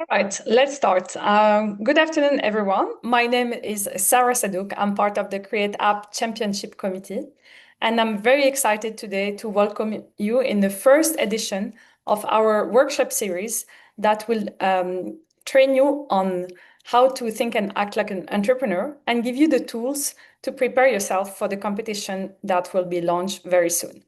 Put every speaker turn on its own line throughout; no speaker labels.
Right, let's start. Good afternoon, everyone. My name is Sarah Sadouk. I'm part of the Create App Championship Committee, and I'm very excited today to welcome you in the first edition of our workshop series that will train you on how to think and act like an entrepreneur and give you the tools to prepare yourself for the competition that will be launched very soon.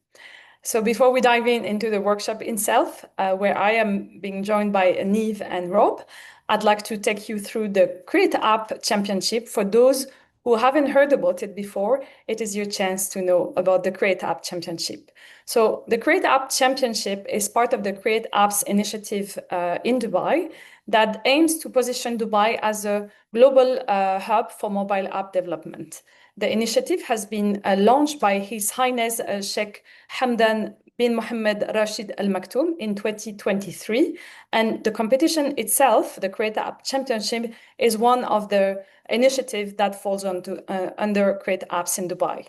So before we dive into the workshop itself, where I am being joined by Niamh and Rob, I'd like to take you through the Create App Championship. For those who haven't heard about it before, it is your chance to know about the Create App Championship. So the Create App Championship is part of the Create Apps initiative in Dubai that aims to position Dubai as a global hub for mobile app development. The initiative has been launched by His Highness Sheikh Hamdan bin Mohammed Rashid Al Maktoum in 2023. And the competition itself, the Create App Championship, is one of the initiatives that falls under Create Apps in Dubai.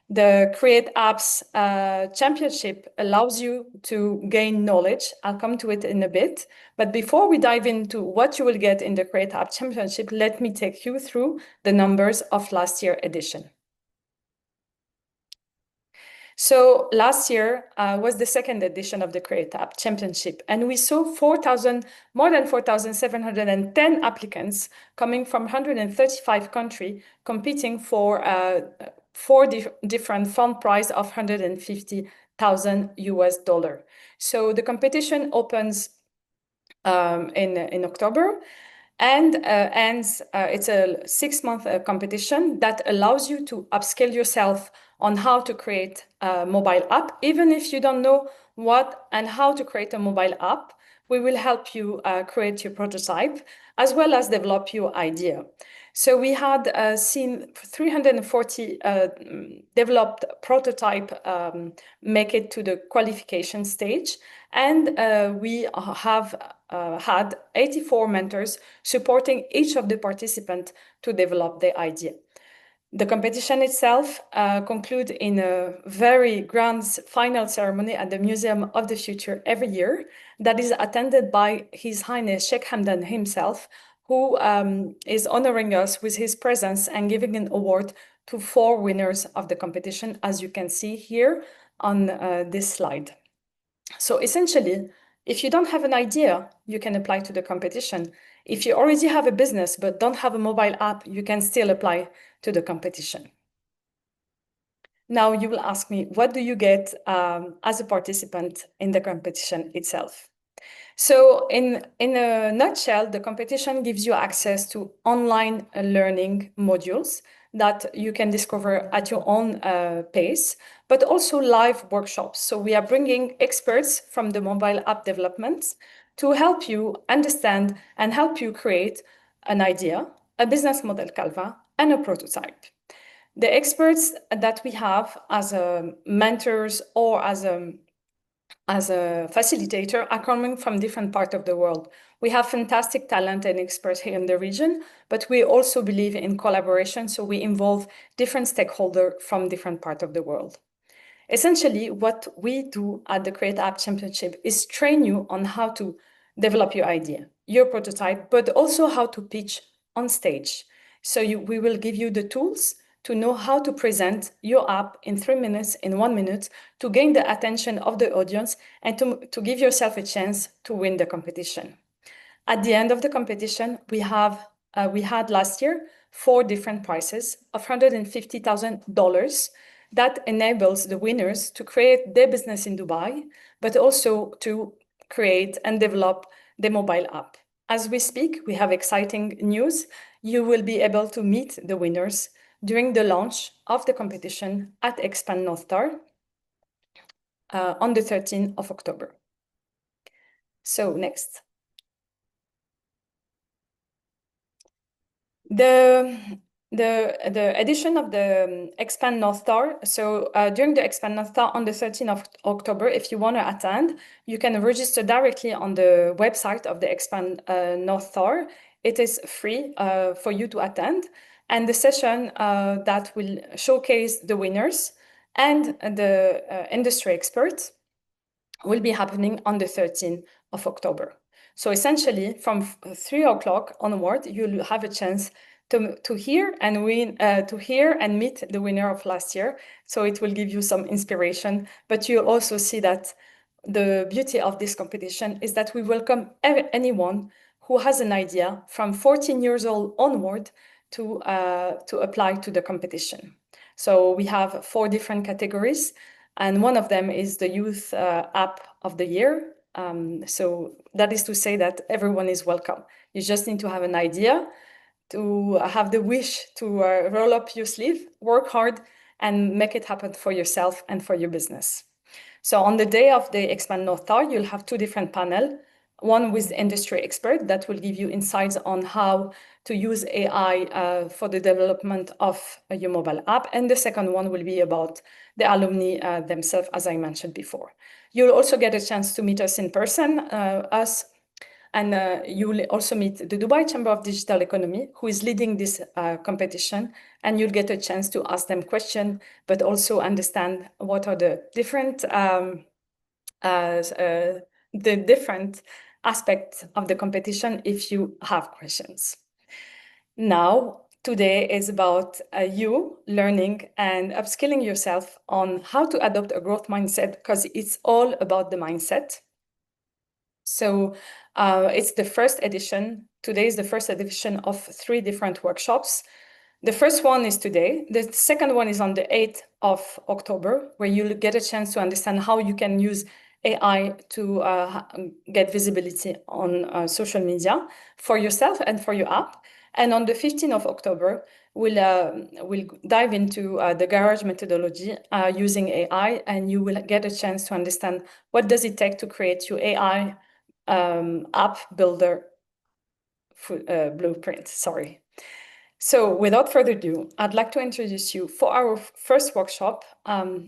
The Create Apps Championship allows you to gain knowledge. I'll come to it in a bit. But before we dive into what you will get in the Create App Championship, let me take you through the numbers of last year's edition. So last year was the second edition of the Create App Championship, and we saw more than 4,710 applicants coming from 135 countries competing for four different fund prize of $150,000 US. So the competition opens in October and ends. It's a 6-month competition that allows you to upskill yourself on how to create a mobile app. Even if you don't know what and how to create a mobile app, we will help you create your prototype as well as develop your idea. So we had seen 340 developed prototype make it to the qualification stage, and we have had 84 mentors supporting each of the participants to develop the idea. The competition itself concludes in a very grand final ceremony at the Museum of the Future every year that is attended by His Highness Sheikh Hamdan himself, who is honoring us with his presence and giving an award to 4 winners of the competition, as you can see here on this slide. So essentially, if you don't have an idea, you can apply to the competition. If you already have a business but don't have a mobile app, you can still apply to the competition. Now you will ask me, what do you get as a participant in the competition itself? So in a nutshell, the competition gives you access to online learning modules that you can discover at your own pace, but also live workshops. So we are bringing experts from the mobile app development to help you understand and help you create an idea, a business model Canva, and a prototype. The experts that we have as mentors or as a facilitator are coming from different parts of the world. We have fantastic talent and experts here in the region, but we also believe in collaboration, so we involve different stakeholders from different parts of the world. Essentially, what we do at the Create App Championship is train you on how to develop your idea, your prototype, but also how to pitch on stage. So we will give you the tools to know how to present your app in 3 minutes, in 1 minute, to gain the attention of the audience and to give yourself a chance to win the competition. At the end of the competition, we had last year 4 different prizes of $150,000 that enables the winners to create their business in Dubai, but also to create and develop the mobile app. As we speak, we have exciting news. You will be able to meet the winners during the launch of the competition at Expand North Star on the 13th of October. So next. The edition of the Expand North Star. So during the Expand North Star on the 13th of October, if you want to attend, you can register directly on the website of the Expand North Star. It is free for you to attend. And the session that will showcase the winners and the industry experts will be happening on the 13th of October. So essentially, from 3 o'clock onward, you'll have a chance to hear and meet the winner of last year. So it will give you some inspiration, but you'll also see that the beauty of this competition is that we welcome anyone who has an idea from 14 years old onward to apply to the competition. So we have 4 different categories, and one of them is the Youth App of the Year. So that is to say that everyone is welcome. You just need to have an idea, to have the wish to roll up your sleeve, work hard, and make it happen for yourself and for your business. So on the day of the Expand North Tower, you'll have 2 different panels. One with industry expert that will give you insights on how to use AI for the development of your mobile app. And the second one will be about the alumni themselves, as I mentioned before. You'll also get a chance to meet us in person, and you will also meet the Dubai Chamber of Digital Economy, who is leading this competition, and you'll get a chance to ask them questions, but also understand what are the different aspects of the competition if you have questions. Now, today is about you learning and upskilling yourself on how to adopt a growth mindset, because it's all about the mindset. So it's the first edition. Today is the first edition of 3 different workshops. The first one is today. The second one is on the 8th of October, where you'll get a chance to understand how you can use AI to get visibility on social media for yourself and for your app. And on the 15th of October, we'll dive into the garage methodology using AI, and you will get a chance to understand what does it take to create your AI app builder blueprint. Sorry. So without further ado, I'd like to introduce you for our first workshop,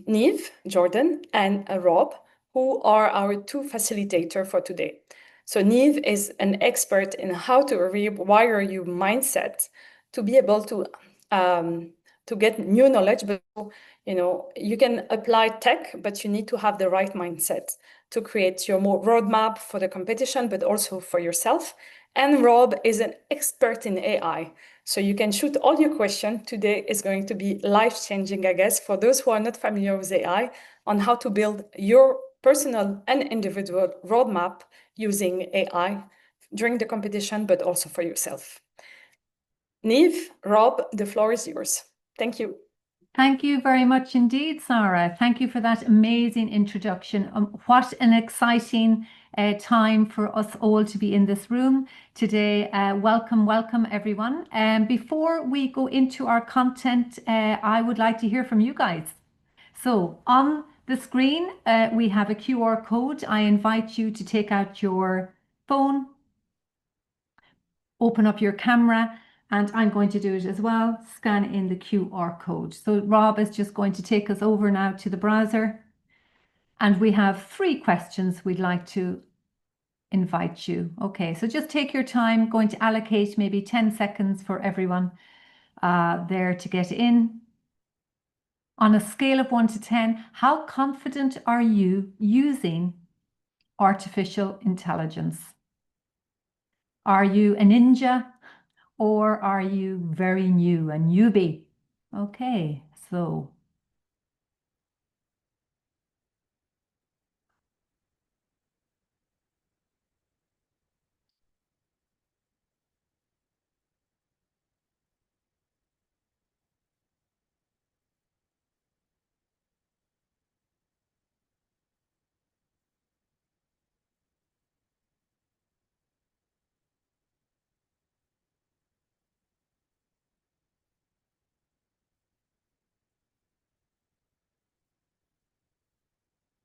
Neve, Jordan, and Rob, who are our 2 facilitators for today. So Neve is an expert in how to rewire your mindset to be able to get new knowledge, but you can apply tech, but you need to have the right mindset to create your more roadmap for the competition, but also for yourself. And Rob is an expert in AI. So you can shoot all your questions. Today is going to be life-changing, I guess, for those who are not familiar with AI, on how to build your personal and individual roadmap using AI during the competition, but also for yourself. Neve, Rob, the floor is yours. Thank you.
Thank you very much indeed, Sarah. Thank you for that amazing introduction. What an exciting time for us all to be in this room today. Welcome, everyone. Before we go into our content, I would like to hear from you guys. So on the screen, we have a QR code. I invite you to take out your phone, open up your camera, and I'm going to do it as well, scan in the QR code. So Rob is just going to take us over now to the browser. And we have 3 questions we'd like to invite you. Okay, so just take your time, going to allocate maybe 10 seconds for everyone there to get in. On a scale of 1 to 10, how confident are you using artificial intelligence? Are you a ninja? Or are you very new, a newbie? Okay, so.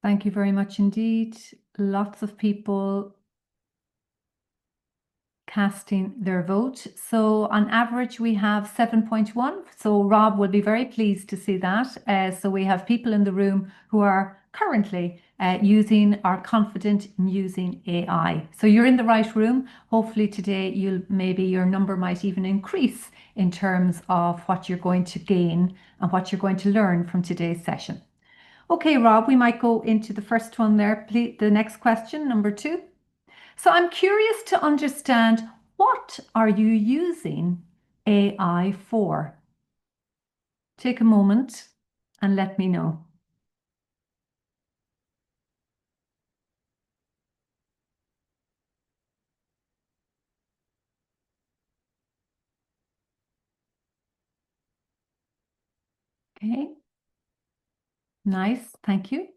Thank you very much indeed. Lots of people casting their vote. So on average, we have 7.1. So Rob will be very pleased to see that. So we have people in the room who are currently are confident in using AI. So you're in the right room. Hopefully today, your number might even increase in terms of what you're going to gain and what you're going to learn from today's session. Okay, Rob, we might go into the first one there. Please, the next question, number 2. So I'm curious to understand, what are you using AI for? Take a moment and let me know. Okay, nice, thank you.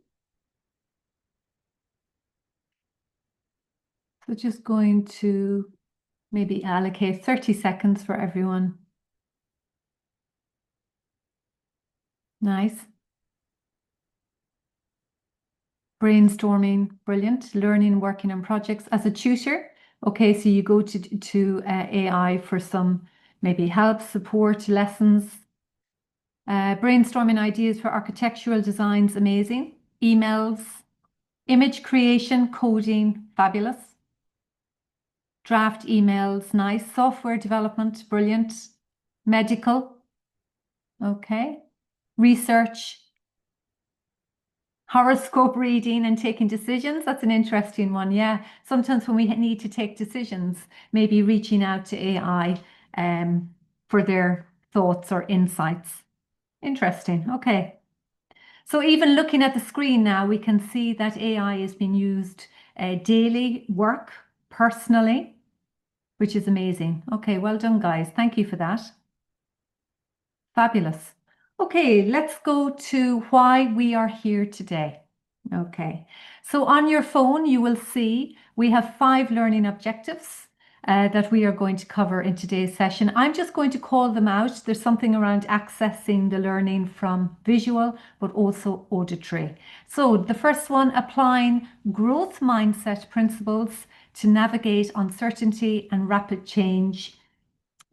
So just going to maybe allocate 30 seconds for everyone. Nice. Brainstorming, brilliant. Learning, working on projects as a tutor. Okay, so you go to AI for some maybe help, support, lessons. Brainstorming ideas for architectural designs, amazing. Emails, image creation, coding, fabulous. Draft emails, nice. Software development, brilliant. Medical, okay. Research, horoscope reading and taking decisions. That's an interesting one. Yeah. Sometimes when we need to take decisions, maybe reaching out to AI for their thoughts or insights. Interesting. Okay. So even looking at the screen now, we can see that AI is being used daily, work, personally, which is amazing. Okay, well done, guys. Thank you for that. Fabulous. Okay, let's go to why we are here today. Okay, so on your phone, you will see we have 5 learning objectives that we are going to cover in today's session. I'm just going to call them out. There's something around accessing the learning from visual, but also auditory. So the first one, applying growth mindset principles to navigate uncertainty and rapid change,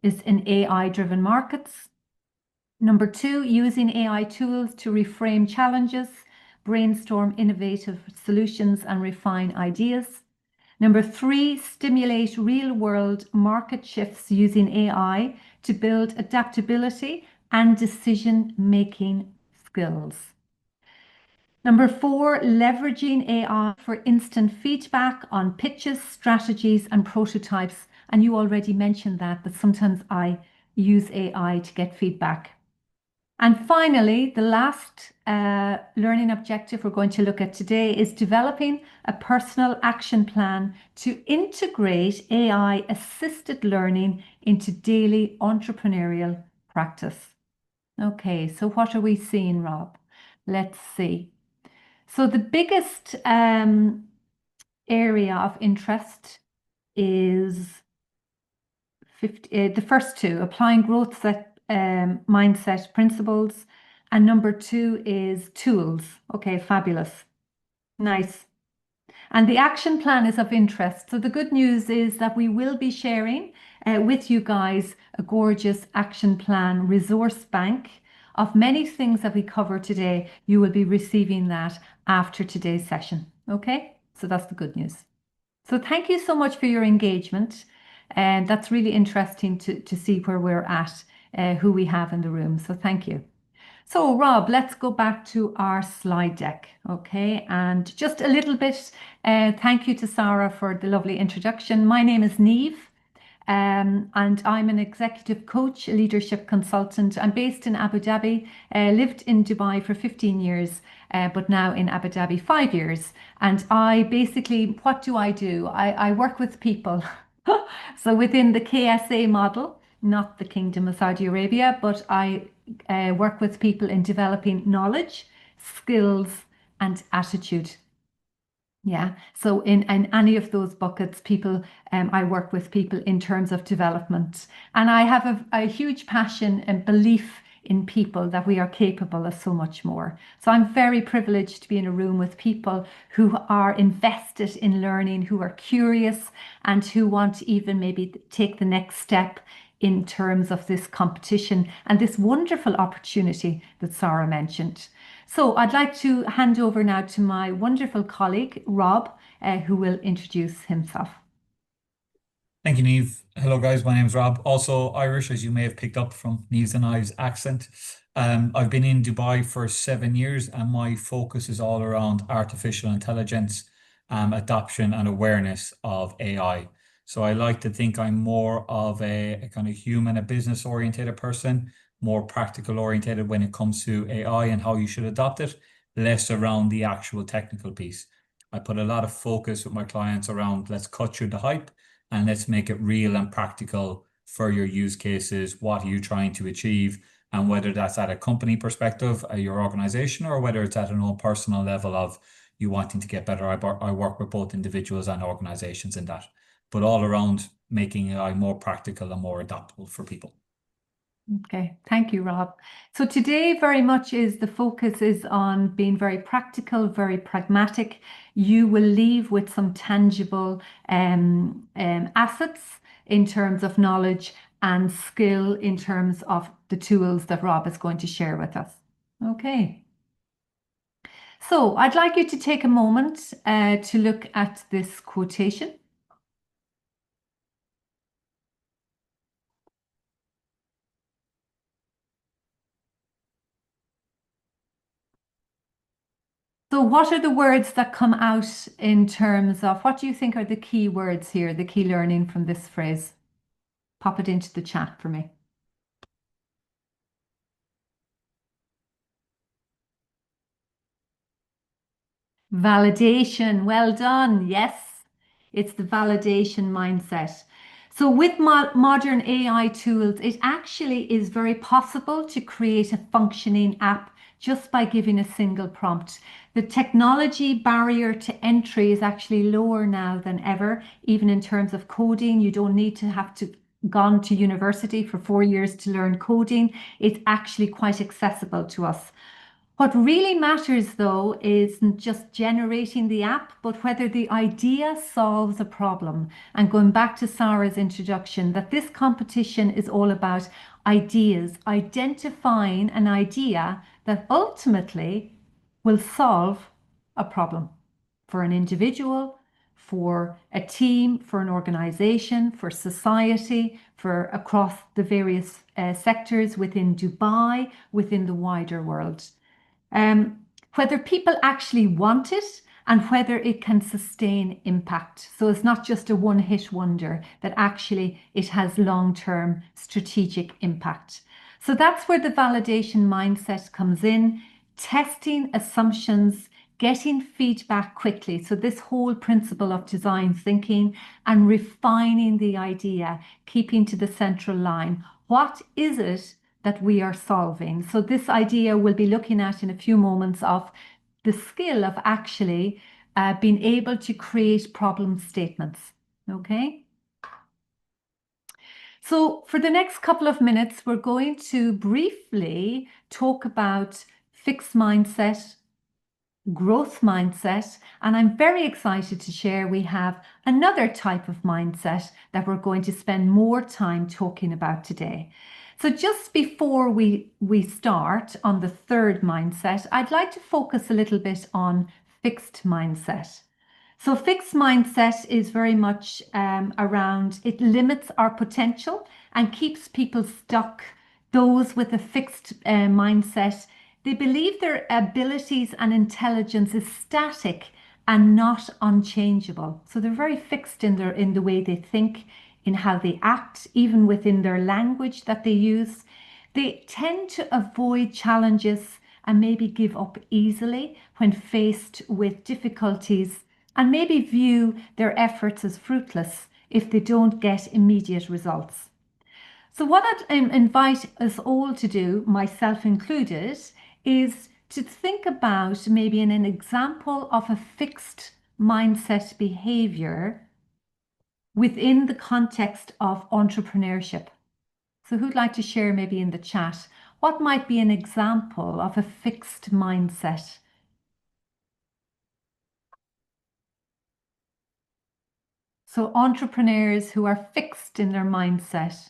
is in AI-driven markets. Number 2, using AI tools to reframe challenges, brainstorm innovative solutions and refine ideas. Number 3, stimulate real-world market shifts using AI to build adaptability and decision-making skills. Number 4, leveraging AI for instant feedback on pitches, strategies, and prototypes. And you already mentioned that sometimes I use AI to get feedback. And finally, the last learning objective we're going to look at today is developing a personal action plan to integrate AI-assisted learning into daily entrepreneurial practice. Okay, so what are we seeing, Rob? Let's see. So the biggest area of interest is the first 2, applying growth mindset principles. And number 2 is tools. Okay, fabulous. Nice. And the action plan is of interest. So the good news is that we will be sharing with you guys a gorgeous action plan resource bank of many things that we cover today. You will be receiving that after today's session. Okay, so that's the good news. So thank you so much for your engagement. And that's really interesting to see where we're at, who we have in the room. So thank you. So Rob, let's go back to our slide deck, okay? And just a little bit, thank you to Sarah for the lovely introduction. My name is Neve, and I'm an executive coach, a leadership consultant. I'm based in Abu Dhabi, lived in Dubai for 15 years, but now in Abu Dhabi 5 years. And I basically, what do? I work with people. So within the KSA model, not the Kingdom of Saudi Arabia, but I work with people in developing knowledge, skills, and attitude. Yeah, so in any of those buckets, people, I work with people in terms of development. And I have a huge passion and belief in people that we are capable of so much more. So I'm very privileged to be in a room with people who are invested in learning, who are curious, and who want to even maybe take the next step in terms of this competition and this wonderful opportunity that Sarah mentioned. So I'd like to hand over now to my wonderful colleague, Rob, who will introduce himself.
Thank you, Neve. Hello, guys. My name is Rob, also Irish, as you may have picked up from Neve's and I's accent. I've been in Dubai for 7 years, and my focus is all around artificial intelligence adoption and awareness of AI. So I like to think I'm more of a kind of human, a business oriented person, more practical oriented when it comes to AI and how you should adopt it, less around the actual technical piece. I put a lot of focus with my clients around let's cut through the hype and let's make it real and practical for your use cases. What are you trying to achieve? And whether that's at a company perspective, your organization, or whether it's at an own personal level of you wanting to get better. I work with both individuals and organizations in that, but all around making AI more practical and more adaptable for people.
Okay, thank you, Rob. So today very much the focus is on being very practical, very pragmatic. You will leave with some tangible assets in terms of knowledge and skill in terms of the tools that Rob is going to share with us. Okay. So I'd like you to take a moment to look at this quotation. So what are the words that come out in terms of, what do you think are the key words here, the key learning from this phrase? Pop it into the chat for me. Validation, well done. Yes, it's the validation mindset. So with modern AI tools, it actually is very possible to create a functioning app just by giving a single prompt. The technology barrier to entry is actually lower now than ever, even in terms of coding. You don't need to have to gone to university for 4 years to learn coding. It's actually quite accessible to us. What really matters though isn't just generating the app, but whether the idea solves a problem. And going back to Sarah's introduction, that this competition is all about ideas, identifying an idea that ultimately will solve a problem for an individual, for a team, for an organization, for society, for across the various sectors within Dubai, within the wider world. Whether people actually want it and whether it can sustain impact. So it's not just a one-hit wonder, that actually it has long-term strategic impact. So that's where the validation mindset comes in, testing assumptions, getting feedback quickly. So this whole principle of design thinking and refining the idea, keeping to the central line. What is it that we are solving? So this idea we'll be looking at in a few moments of the skill of actually being able to create problem statements. Okay. So for the next couple of minutes, we're going to briefly talk about fixed mindset, growth mindset, and I'm very excited to share we have another type of mindset that we're going to spend more time talking about today. So just before we start on the third mindset, I'd like to focus a little bit on fixed mindset. So fixed mindset is very much around, it limits our potential and keeps people stuck. Those with a fixed mindset, they believe their abilities and intelligence is static and not unchangeable. So they're very fixed in the way they think, in how they act, even within their language that they use. They tend to avoid challenges and maybe give up easily when faced with difficulties, and maybe view their efforts as fruitless if they don't get immediate results. So what I'd invite us all to do, myself included, is to think about maybe an example of a fixed mindset behavior within the context of entrepreneurship. So who'd like to share maybe in the chat, what might be an example of a fixed mindset? So entrepreneurs who are fixed in their mindset.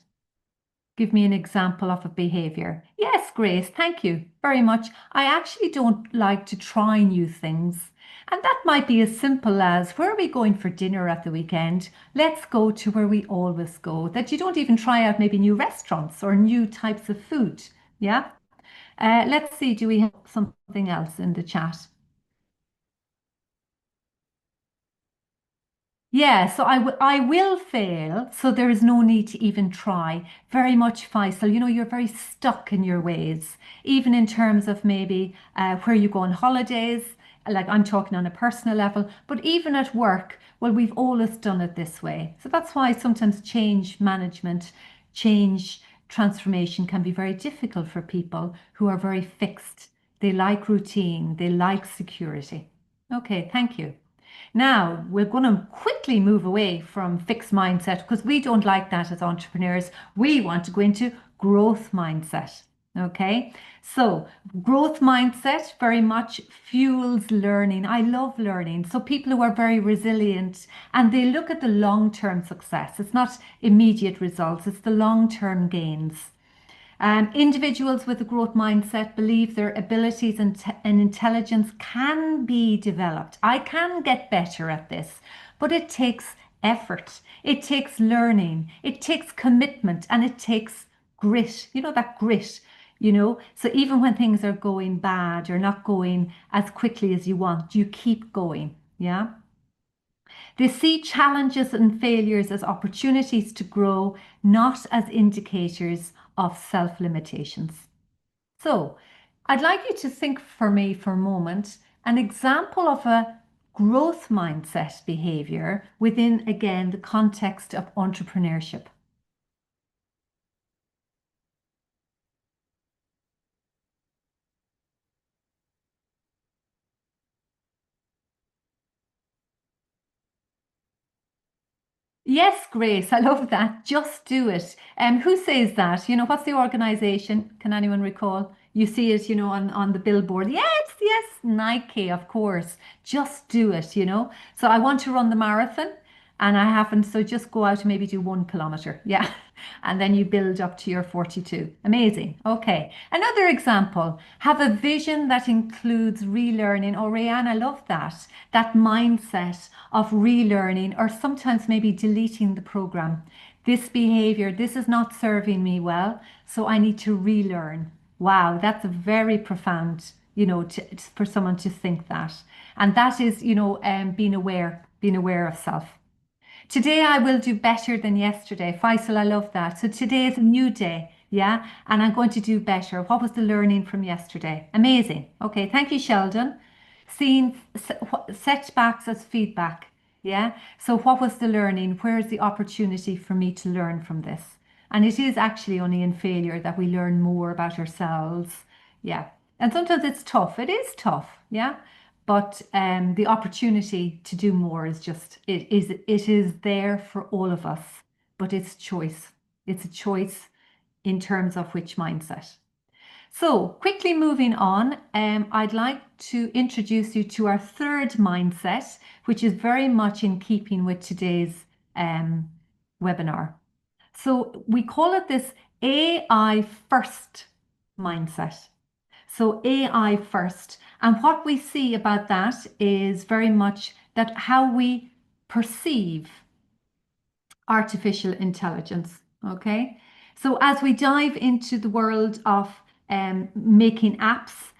Give me an example of a behavior. Yes, Grace, thank you very much. I actually don't like to try new things. And that might be as simple as, where are we going for dinner at the weekend? Let's go to where we always go. That you don't even try out maybe new restaurants or new types of food. Yeah. Let's see, do we have something else in the chat? Yeah, so I will fail, so there is no need to even try. Very much, Faisal, you're very stuck in your ways, even in terms of maybe where you go on holidays, like I'm talking on a personal level, but even at work, well, we've always done it this way. So that's why sometimes change management, change transformation can be very difficult for people who are very fixed. They like routine, they like security. Okay, thank you. Now, we're going to quickly move away from fixed mindset because we don't like that as entrepreneurs. We want to go into growth mindset. Okay, so growth mindset very much fuels learning. I love learning. So people who are very resilient and they look at the long-term success. It's not immediate results, it's the long-term gains. Individuals with a growth mindset believe their abilities and intelligence can be developed. I can get better at this, but it takes effort, it takes learning, it takes commitment, and it takes grit. That grit. So even when things are going bad or not going as quickly as you want, you keep going. Yeah. They see challenges and failures as opportunities to grow, not as indicators of self-limitations. So, I'd like you to think for me for a moment an example of a growth mindset behavior within, again, the context of entrepreneurship. Yes, Grace, I love that. Just do it. Who says that? What's the organization? Can anyone recall? You see it, on the billboard. Yes, yes, Nike, of course. Just do it. So I want to run the marathon and I haven't, so just go out and maybe do 1 kilometer. Yeah. And then you build up to your 42. Amazing. Okay. Another example, have a vision that includes relearning. Oh, Rayanne, I love that. That mindset of relearning or sometimes maybe deleting the program. This behavior, this is not serving me well, so I need to relearn. Wow, that's a very profound, for someone to think that. And that is, being aware of self. Today I will do better than yesterday. Faisal, I love that. So today is a new day, yeah? And I'm going to do better. What was the learning from yesterday? Amazing. Okay, thank you, Sheldon. Seeing setbacks as feedback, yeah? So what was the learning? Where is the opportunity for me to learn from this? And it is actually only in failure that we learn more about ourselves. Yeah. And sometimes it's tough. It is tough, yeah? But the opportunity to do more is just, it is there for all of us, but it's choice. It's a choice in terms of which mindset. So quickly moving on, I'd like to introduce you to our third mindset, which is very much in keeping with today's webinar. So we call it this AI first mindset. So AI first. And what we see about that is very much that how we perceive artificial intelligence. Okay. So as we dive into the world of making apps,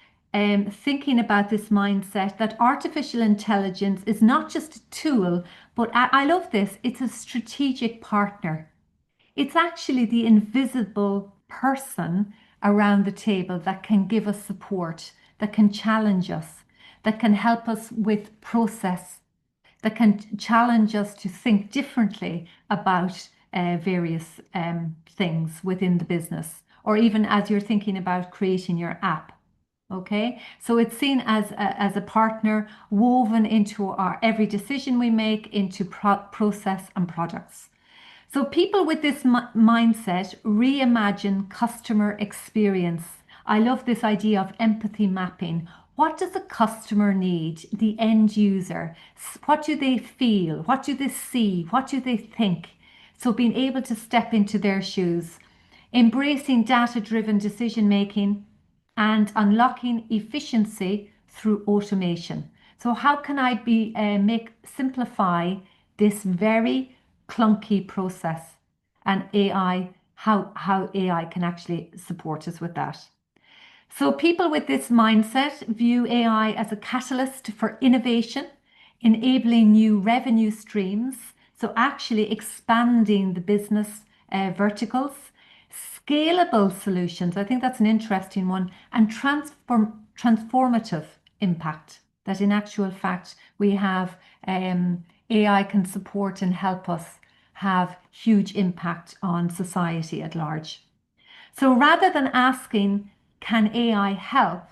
thinking about this mindset that artificial intelligence is not just a tool, but I love this, it's a strategic partner. It's actually the invisible person around the table that can give us support, that can challenge us, that can help us with process, that can challenge us to think differently about various things within the business, or even as you're thinking about creating your app. Okay, so it's seen as a partner woven into our every decision we make, into process and products. So people with this mindset reimagine customer experience. I love this idea of empathy mapping. What does the customer need, the end user? What do they feel? What do they see? What do they think? So being able to step into their shoes, embracing data-driven decision making and unlocking efficiency through automation. So how can I simplify this very clunky process, and AI, how AI can actually support us with that. So people with this mindset view AI as a catalyst for innovation. enabling new revenue streams, so actually expanding the business verticals, scalable solutions, I think that's an interesting one, and transformative impact, that in actual fact we have AI can support and help us have huge impact on society at large. So rather than asking, can AI help?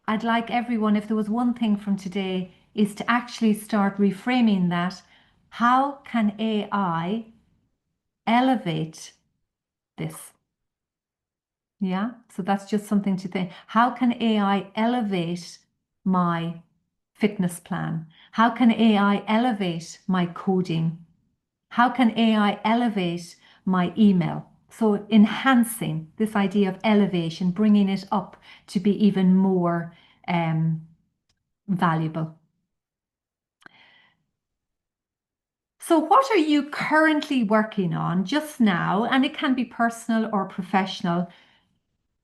I'd like everyone, if there was one thing from today, is to actually start reframing that. How can AI elevate this? Yeah, so that's just something to think. How can AI elevate my fitness plan? How can AI elevate my coding? How can AI elevate my email? So enhancing this idea of elevation, bringing it up to be even more valuable. So what are you currently working on just now, and it can be personal or professional,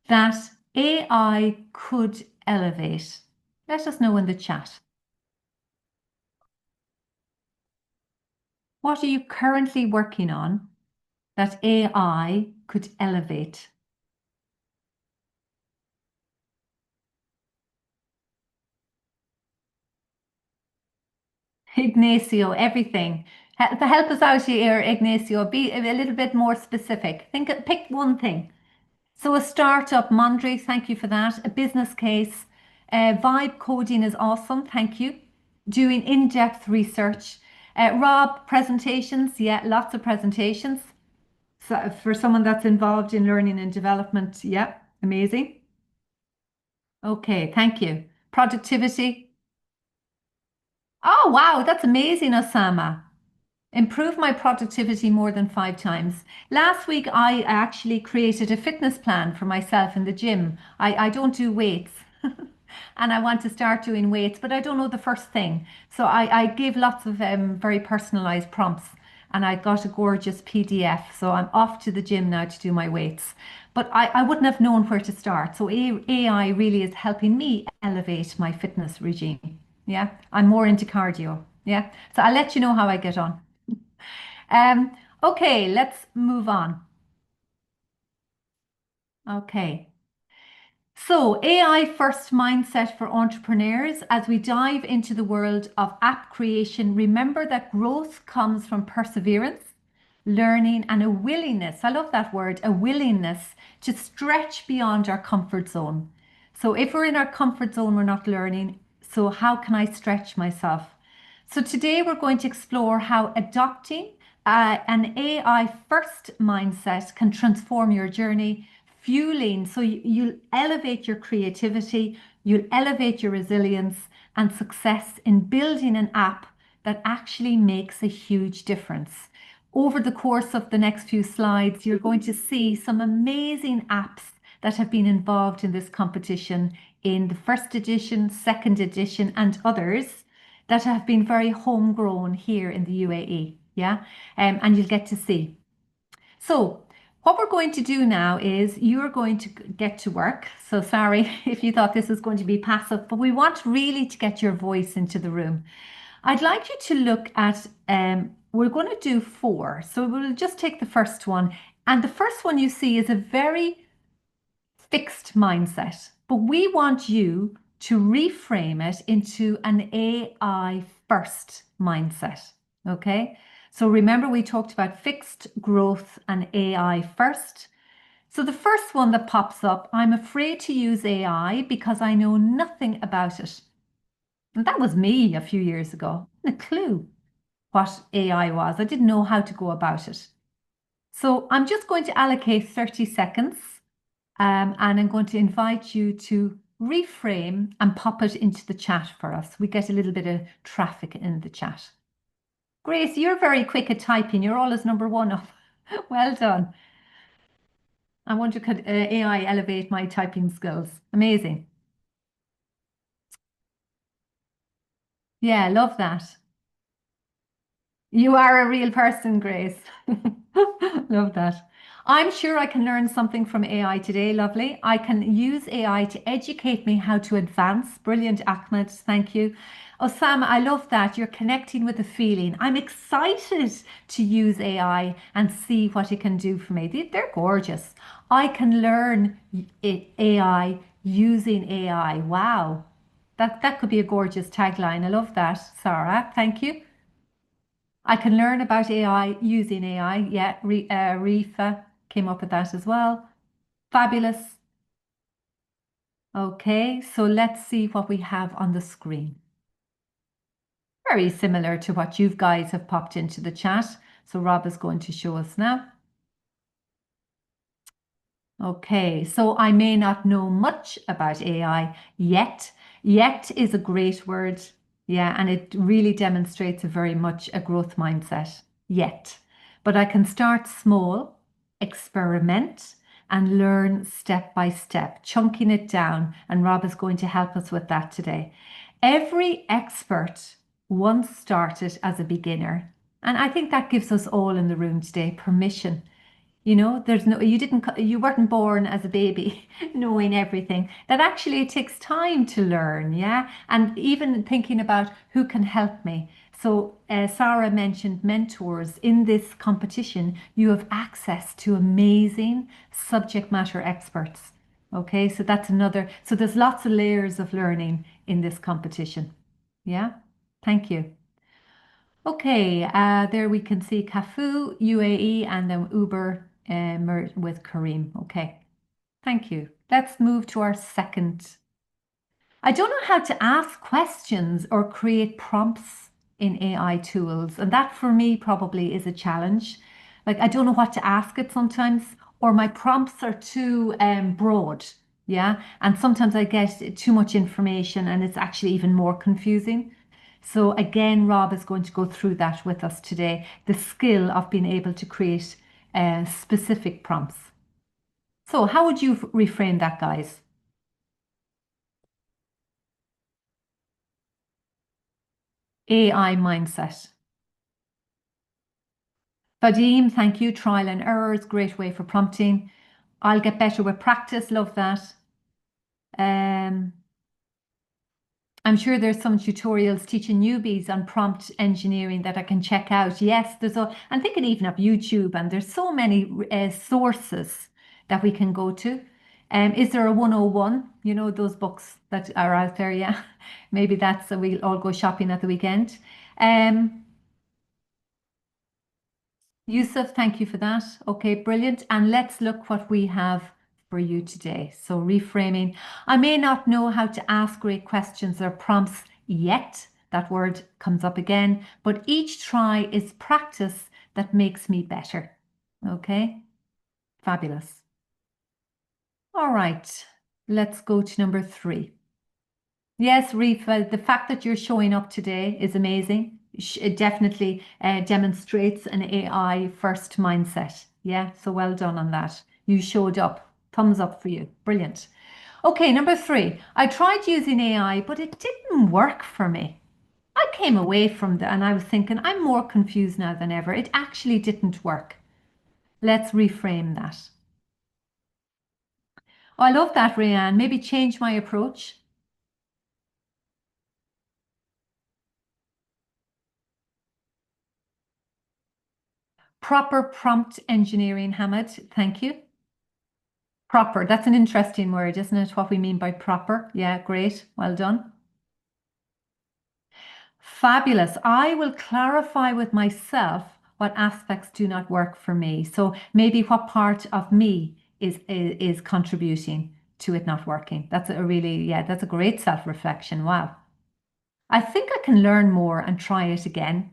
that AI could elevate? Let us know in the chat. What are you currently working on that AI could elevate? Ignacio, everything. Help us out here, Ignacio. Be a little bit more specific. Pick one thing. So a startup, Mondri, thank you for that. A business case. Vibe coding is awesome, thank you. Doing in-depth research. Rob, presentations, yeah, lots of presentations. So for someone that's involved in learning and development, yeah, amazing. Okay, thank you. Productivity. Oh, wow, that's amazing, Osama. Improve my productivity more than 5 times. Last week, I actually created a fitness plan for myself in the gym. I don't do weights and I want to start doing weights, but I don't know the first thing. So I gave lots of very personalized prompts and I got a gorgeous PDF. So I'm off to the gym now to do my weights. But I wouldn't have known where to start. So AI really is helping me elevate my fitness regime. Yeah, I'm more into cardio. Yeah, so I'll let you know how I get on. Okay, let's move on. Okay. So, AI first mindset for entrepreneurs. As we dive into the world of app creation, remember that growth comes from perseverance, learning, and a willingness. I love that word, a willingness to stretch beyond our comfort zone. So, if we're in our comfort zone, we're not learning. So, how can I stretch myself? So, today we're going to explore how adopting an AI first mindset can transform your journey, fueling. So you'll elevate your creativity, you'll elevate your resilience and success in building an app that actually makes a huge difference. Over the course of the next few slides, you're going to see some amazing apps that have been involved in this competition in the first edition, second edition, and others that have been very homegrown here in the UAE. Yeah, and you'll get to see. So what we're going to do now is you're going to get to work. So sorry if you thought this was going to be passive, but we want really to get your voice into the room. I'd like you to look at, we're going to do 4. So we'll just take the first one. And the first one you see is a very fixed mindset, but we want you to reframe it into an AI first mindset. Okay. So remember, we talked about fixed growth and AI first. So the first one that pops up, I'm afraid to use AI because I know nothing about it. And that was me a few years ago. A clue what AI was. I didn't know how to go about it. So I'm just going to allocate 30 seconds and I'm going to invite you to reframe and pop it into the chat for us. We get a little bit of traffic in the chat. Grace, you're very quick at typing. You're always number 1 up. Well done. I wonder, could AI elevate my typing skills? Amazing. Yeah, love that. You are a real person, Grace. Love that. I'm sure I can learn something from AI today. Lovely. I can use AI to educate me how to advance. Brilliant, Ahmed. Thank you. Osama, I love that. You're connecting with the feeling. I'm excited to use AI and see what it can do for me. They're gorgeous. I can learn AI using AI. Wow. That could be a gorgeous tagline. I love that, Sarah. Thank you. I can learn about AI using AI. Yeah, Rifa came up with that as well. Fabulous. Okay, so let's see what we have on the screen. Very similar to what you guys have popped into the chat. So Rob is going to show us now. Okay, so I may not know much about AI yet. Yet is a great word. Yeah, and it really demonstrates very much a growth mindset. Yet. But I can start small, experiment, and learn step by step, chunking it down. And Rob is going to help us with that today. Every expert once started as a beginner. And I think that gives us all in the room today permission. You know, you weren't born as a baby knowing everything. That actually it takes time to learn, yeah? And even thinking about who can help me. So Sarah mentioned mentors. In this competition, you have access to amazing subject matter experts. Okay, so that's another, so there's lots of layers of learning in this competition. Yeah, thank you. Okay, there we can see Cafu, UAE, and then Uber with Kareem. Okay, thank you. Let's move to our second. I don't know how to ask questions or create prompts in AI tools, and that for me probably is a challenge. Like I don't know what to ask it sometimes, or my prompts are too broad. Yeah, and sometimes I get too much information and it's actually even more confusing. So again, Rob is going to go through that with us today, the skill of being able to create specific prompts. So how would you reframe that, guys? AI mindset. Vadim, thank you. Trial and error is a great way for prompting. I'll get better with practice. Love that. I'm sure there's some tutorials teaching newbies on prompt engineering that I can check out. Yes, I'm thinking even of YouTube, and there's so many sources that we can go to. Is there a 101? You know, those books that are out there, yeah. Maybe that's we'll all go shopping at the weekend. Yusuf, thank you for that. Okay, brilliant. And let's look what we have for you today. So reframing. I may not know how to ask great questions or prompts yet. That word comes up again, but each try is practice that makes me better. Okay, fabulous. All right, let's go to number 3. Yes, Rifa, the fact that you're showing up today is amazing. It definitely demonstrates an AI first mindset. Yeah, so well done on that. You showed up. Thumbs up for you. Brilliant. Okay, number 3. I tried using AI, but it didn't work for me. I came away from that and I was thinking, I'm more confused now than ever. It actually didn't work. Let's reframe that. Oh, I love that, Rayanne. Maybe change my approach. Proper prompt engineering, Hamid. Thank you. Proper. That's an interesting word, isn't it? What we mean by proper. Yeah, great. Well done. Fabulous. I will clarify with myself what aspects do not work for me. So maybe what part of me is contributing to it not working. That's that's a great self-reflection. Wow. I think I can learn more and try it again.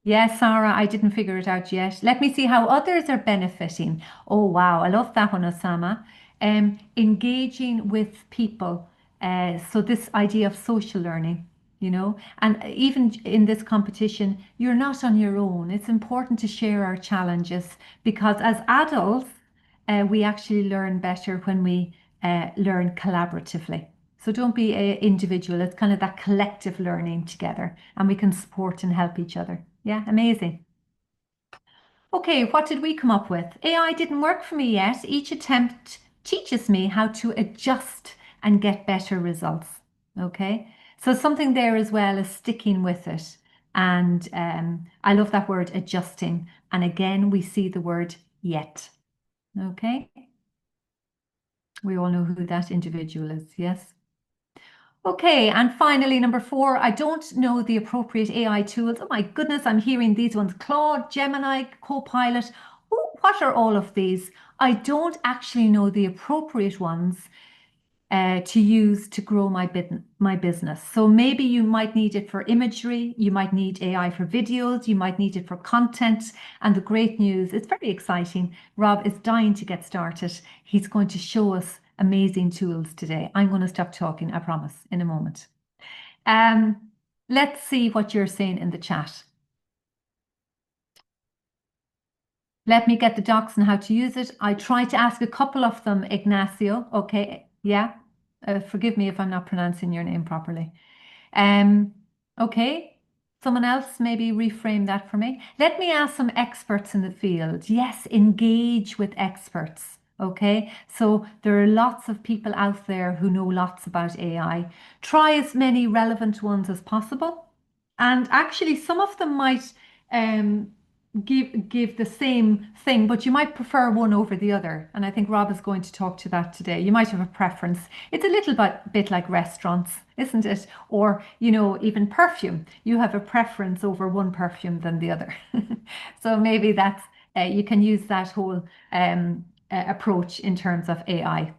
Yes, Sarah, I didn't figure it out yet. Let me see how others are benefiting. Oh, wow. I love that one, Osama. Engaging with people. So this idea of social learning, you know, and even in this competition, you're not on your own. It's important to share our challenges because as adults, we actually learn better when we learn collaboratively. So don't be individual. It's kind of that collective learning together and we can support and help each other. Yeah, amazing. Okay, what did we come up with? AI didn't work for me yet. Each attempt teaches me how to adjust and get better results. Okay, so something there as well is sticking with it. And I love that word adjusting. And again, we see the word yet. Okay, we all know who that individual is, yes? Okay, and finally, number 4, I don't know the appropriate AI tools. Oh my goodness, I'm hearing these ones. Claude, Gemini, Copilot. What are all of these? I don't actually know the appropriate ones to use to grow my business. So maybe you might need it for imagery, you might need AI for videos, you might need it for content. And the great news, it's very exciting. Rob is dying to get started. He's going to show us amazing tools today. I'm going to stop talking, I promise, in a moment. Let's see what you're saying in the chat. Let me get the docs on how to use it. I tried to ask a couple of them, Ignacio. Okay, yeah. Forgive me if I'm not pronouncing your name properly. Okay, someone else maybe reframe that for me. Let me ask some experts in the field. Yes, engage with experts. Okay, so there are lots of people out there who know lots about AI. Try as many relevant ones as possible. And actually, some of them might give the same thing, but you might prefer one over the other. And I think Rob is going to talk to that today. You might have a preference. It's a little bit like restaurants, isn't it? Or, you know, even perfume. You have a preference over one perfume than the other. So maybe that's, you can use that whole approach in terms of AI.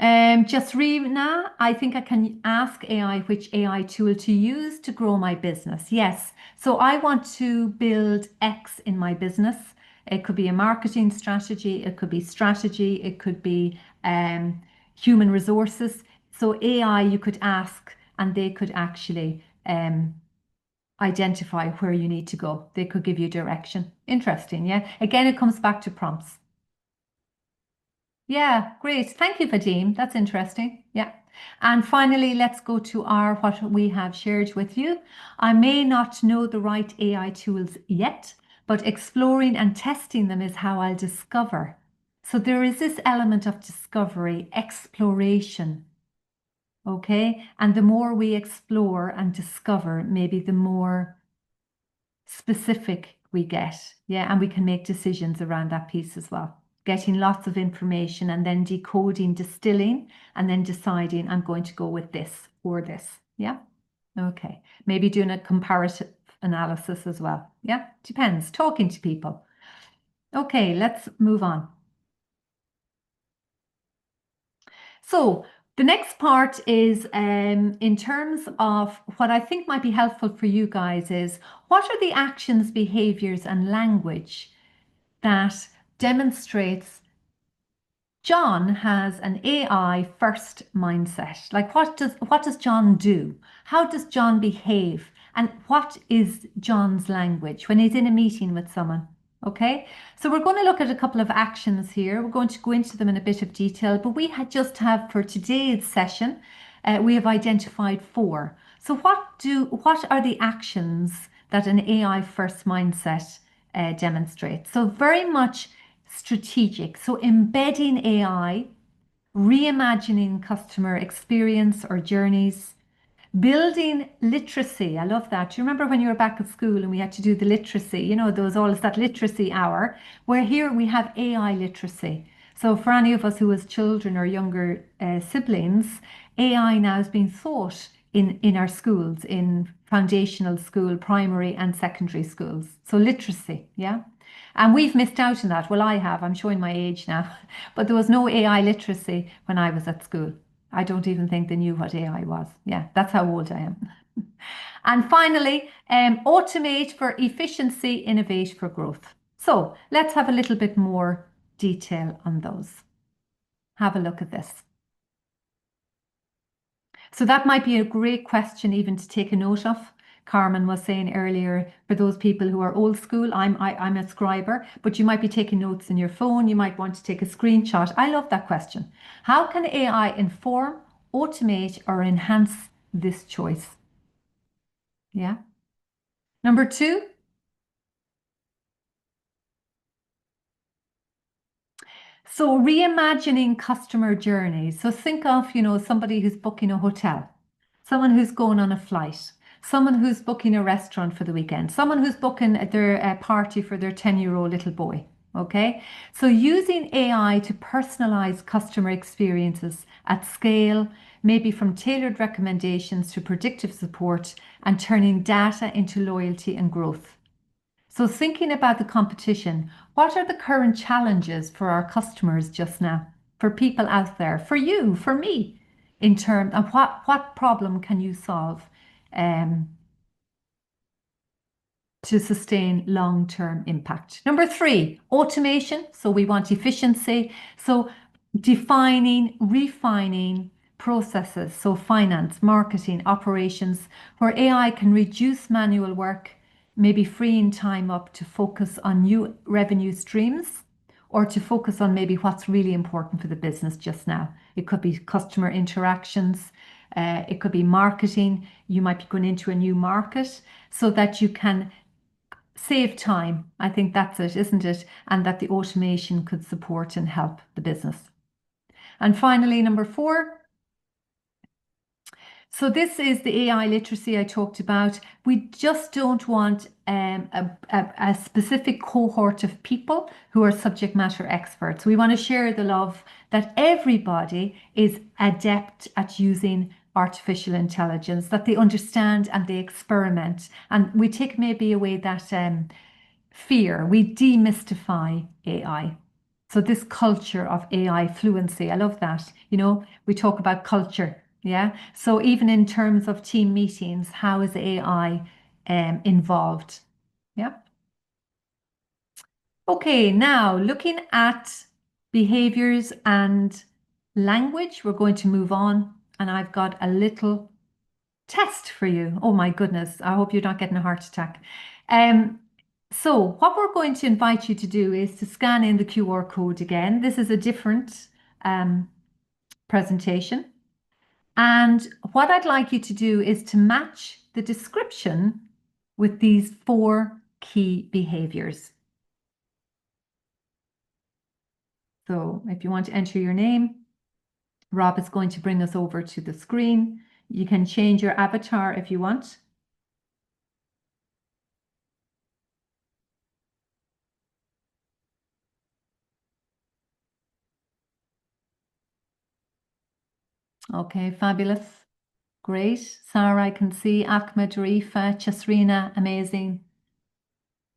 Jasrina, I think I can ask AI which AI tool to use to grow my business. Yes. So I want to build X in my business. It could be a marketing strategy. It could be strategy. It could be human resources. So AI, you could ask and they could actually identify where you need to go. They could give you direction. Interesting. Yeah. Again, it comes back to prompts. Yeah, great. Thank you, Vadim. That's interesting. Yeah. And finally, let's go to what we have shared with you. I may not know the right AI tools yet, but exploring and testing them is how I'll discover. So there is this element of discovery, exploration. Okay. And the more we explore and discover, maybe the more specific we get. Yeah. And we can make decisions around that piece as well. Getting lots of information and then decoding, distilling, and then deciding I'm going to go with this or this. Yeah. Okay. Maybe doing a comparative analysis as well. Yeah. Depends. Talking to people. Okay. Let's move on. So the next part is in terms of what I think might be helpful for you guys is what are the actions, behaviors, and language that demonstrates John has an AI first mindset. Like what does John do? How does John behave? And what is John's language when he's in a meeting with someone? Okay, so we're going to look at a couple of actions here. We're going to go into them in a bit of detail, but we just have for today's session, we have identified 4. So what are the actions that an AI first mindset demonstrates? So very much strategic. So embedding AI, reimagining customer experience or journeys, building literacy. I love that. Do you remember when you were back at school and we had to do the literacy? You know, there was always that literacy hour, where here we have AI literacy. So for any of us who has children or younger siblings, AI now is being taught in our schools, in foundational school, primary and secondary schools. So literacy, yeah. And we've missed out on that. Well, I have. I'm showing my age now. But there was no AI literacy when I was at school. I don't even think they knew what AI was. Yeah, that's how old I am. And finally, automate for efficiency, innovate for growth. So let's have a little bit more detail on those. Have a look at this. So that might be a great question even to take a note of. Carmen was saying earlier, for those people who are old school, I'm a scriber, but you might be taking notes in your phone. You might want to take a screenshot. I love that question. How can AI inform, automate, or enhance this choice? Yeah. Number 2, so reimagining customer journeys. So think of, somebody who's booking a hotel, someone who's going on a flight, someone who's booking a restaurant for the weekend, someone who's booking their party for their 10-year-old little boy. Okay, so using AI to personalize customer experiences at scale, maybe from tailored recommendations to predictive support, and turning data into loyalty and growth. So thinking about the competition, what are the current challenges for our customers just now, for people out there, for you, for me, in terms of what problem can you solve to sustain long-term impact? Number 3, automation. So we want efficiency. So defining, refining processes. So finance, marketing, operations, where AI can reduce manual work, maybe freeing time up to focus on new revenue streams or to focus on maybe what's really important for the business just now. It could be customer interactions. It could be marketing. You might be going into a new market so that you can save time. I think that's it, isn't it? And that the automation could support and help the business. And finally, number 4. So this is the AI literacy I talked about. We just don't want a specific cohort of people who are subject matter experts. We want to share the love that everybody is adept at using artificial intelligence, that they understand and they experiment. And we take maybe away that fear. We demystify AI. So this culture of AI fluency, I love that. We talk about culture. Yeah. So even in terms of team meetings, how is AI involved? Yeah. Okay, now looking at behaviors and language, we're going to move on. And I've got a little test for you. Oh my goodness, I hope you're not getting a heart attack. So what we're going to invite you to do is to scan in the QR code again. This is a different presentation. And what I'd like you to do is to match the description with these 4 key behaviors. So if you want to enter your name, Rob is going to bring us over to the screen. You can change your avatar if you want. Okay, fabulous. Great. Sarah, I can see. Ahmed, Rifa, Chasrina, amazing.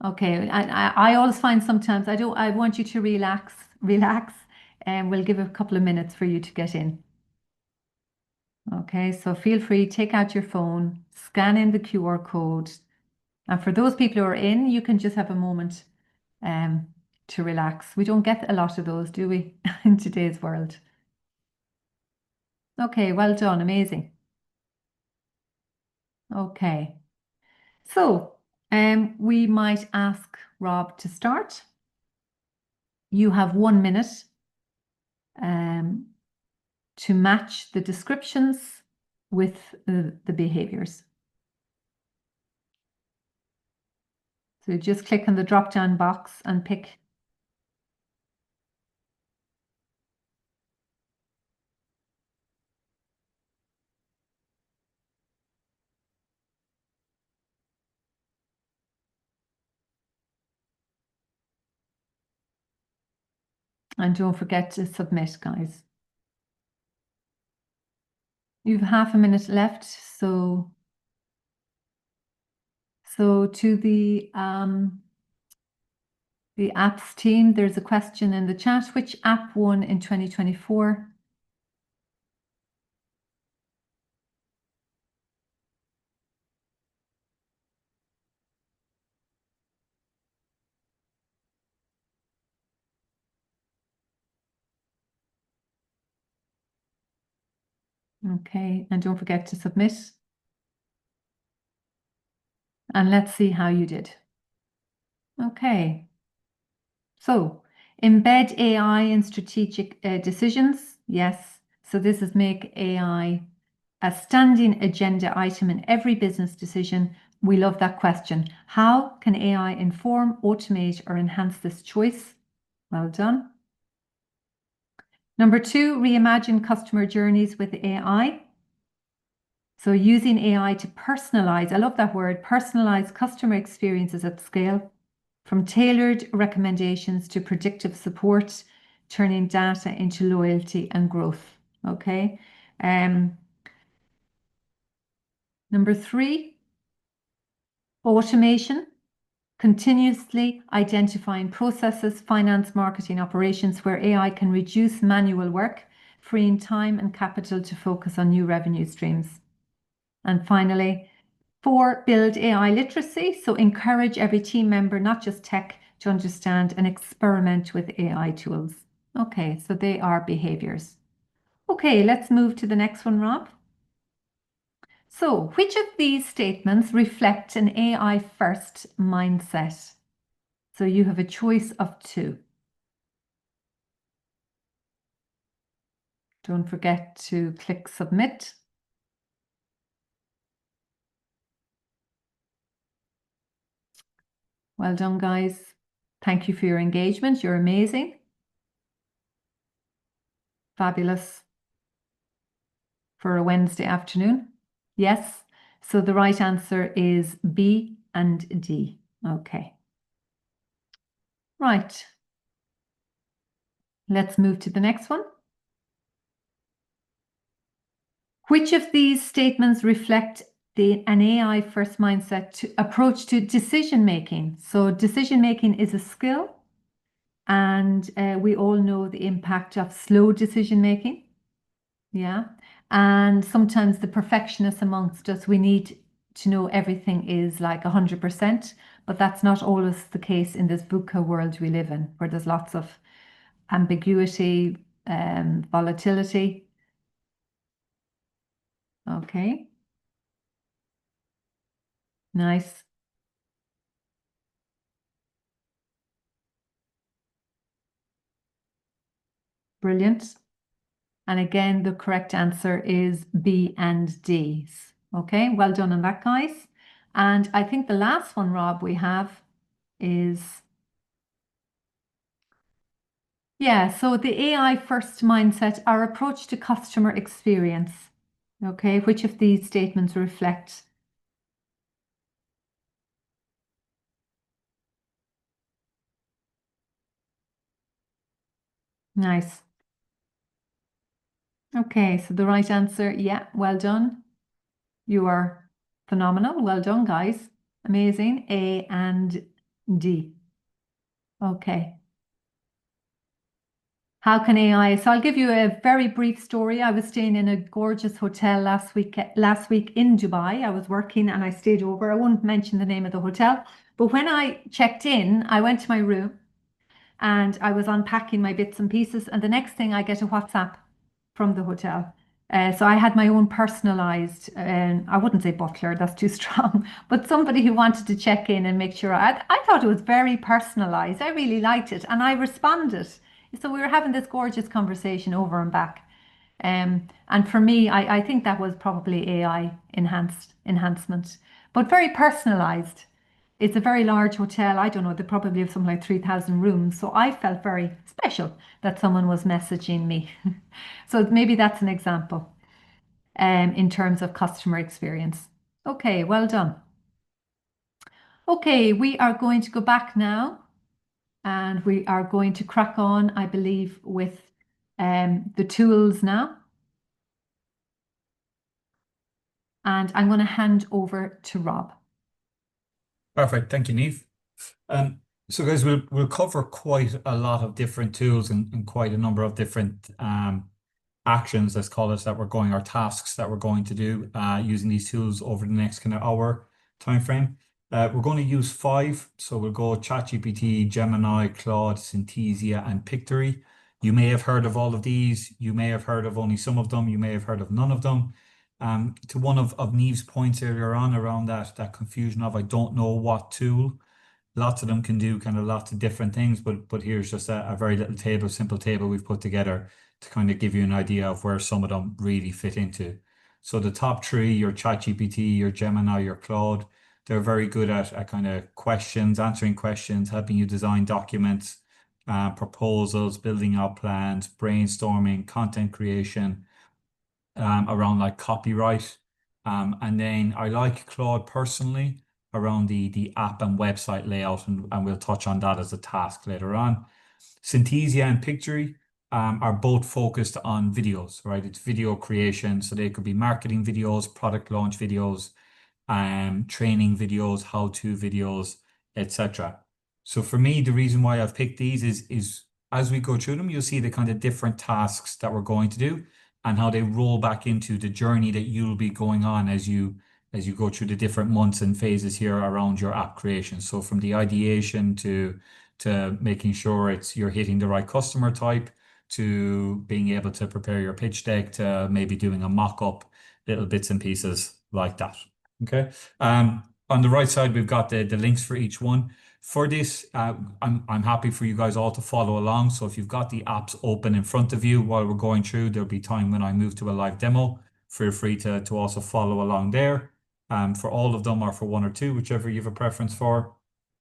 Okay, I always find sometimes I want you to relax, and we'll give a couple of minutes for you to get in. Okay, so feel free, take out your phone, scan in the QR code. And for those people who are in, you can just have a moment to relax. We don't get a lot of those, do we, in today's world? Okay, well done, amazing. Okay, so we might ask Rob to start. You have 1 minute to match the descriptions with the behaviors. So just click on the drop-down box and pick. And don't forget to submit, guys. You've half a minute left, so to the apps team, there's a question in the chat. Which app won in 2024? Okay, and don't forget to submit. And let's see how you did. Okay. So embed AI in strategic decisions. Yes. So this is make AI a standing agenda item in every business decision? We love that question. How can AI inform, automate, or enhance this choice? Well done. Number 2, reimagine customer journeys with AI. So using AI to personalize, I love that word, personalize customer experiences at scale, from tailored recommendations to predictive support, turning data into loyalty and growth. Okay. Number 3, automation, continuously identifying processes, finance, marketing, operations where AI can reduce manual work, freeing time and capital to focus on new revenue streams. And finally, 4, build AI literacy. So encourage every team member, not just tech, to understand and experiment with AI tools. Okay, so they are behaviors. Okay, let's move to the next one, Rob. So, which of these statements reflect an AI first mindset? So you have a choice of 2. Don't forget to click submit. Well done, guys. Thank you for your engagement. You're amazing. Fabulous for a Wednesday afternoon. Yes. So the right answer is B and D. Okay. Right. Let's move to the next one. Which of these statements reflect an AI first mindset approach to decision making? So decision making is a skill, and we all know the impact of slow decision making. Yeah. And sometimes the perfectionists amongst us, we need to know everything is like 100%, but that's not always the case in this VUCA world we live in, where there's lots of ambiguity, volatility. Okay. Nice. Brilliant. And again, the correct answer is B and D. Okay, well done on that, guys. And I think the last one, Rob, we have is, yeah, so the AI first mindset, our approach to customer experience. Okay, which of these statements reflect? Nice. Okay, so the right answer, yeah, well done. You are phenomenal. Well done, guys. Amazing. A and D. Okay. How can AI? So I'll give you a very brief story. I was staying in a gorgeous hotel last week in Dubai. I was working and I stayed over. I won't mention the name of the hotel, but when I checked in, I went to my room and I was unpacking my bits and pieces. And the next thing I get a WhatsApp from the hotel. So I had my own personalized, I wouldn't say butler, that's too strong, but somebody who wanted to check in and make sure. I thought it was very personalized. I really liked it and I responded. So we were having this gorgeous conversation over and back. And for me, I think that was probably AI enhancement, but very personalized. It's a very large hotel. I don't know, they probably have something like 3,000 rooms. So I felt very special that someone was messaging me. So maybe that's an example in terms of customer experience. Okay, well done. Okay, we are going to go back now and we are going to crack on, I believe, with the tools now. And I'm going to hand over to Rob.
Perfect. Thank you, Niamh. So guys, we'll cover quite a lot of different tools and quite a number of different actions, let's call it, our tasks that we're going to do using these tools over the next kind of hour time frame. We're going to use 5. So we'll go ChatGPT, Gemini, Claude, Synthesia, and Pictory. You may have heard of all of these. You may have heard of only some of them. You may have heard of none of them. To one of Niamh's points earlier on around that confusion of I don't know what tool. Lots of them can do kind of lots of different things, but here's just a very little simple table we've put together to kind of give you an idea of where some of them really fit into. So the top three, your ChatGPT, your Gemini, your Claude, they're very good at kind of questions, answering questions, helping you design documents, proposals, building out plans, brainstorming, content creation, around like copyright. And then I like Claude personally around the app and website layout, and we'll touch on that as a task later on. Synthesia and Pictory are both focused on videos, right? It's video creation, so they could be marketing videos, product launch videos, training videos, how-to videos, etc. So for me, the reason why I've picked these is as we go through them, you'll see the kind of different tasks that we're going to do and how they roll back into the journey that you'll be going on as you go through the different months and phases here around your app creation. So from the ideation to making sure you're hitting the right customer type, to being able to prepare your pitch deck, to maybe doing a mock-up, little bits and pieces like that. Okay. On the right side, we've got the links for each one. For this, I'm happy for you guys all to follow along. So if you've got the apps open in front of you while we're going through, there'll be time when I move to a live demo. Feel free to also follow along there. For all of them or for one or two, whichever you have a preference for.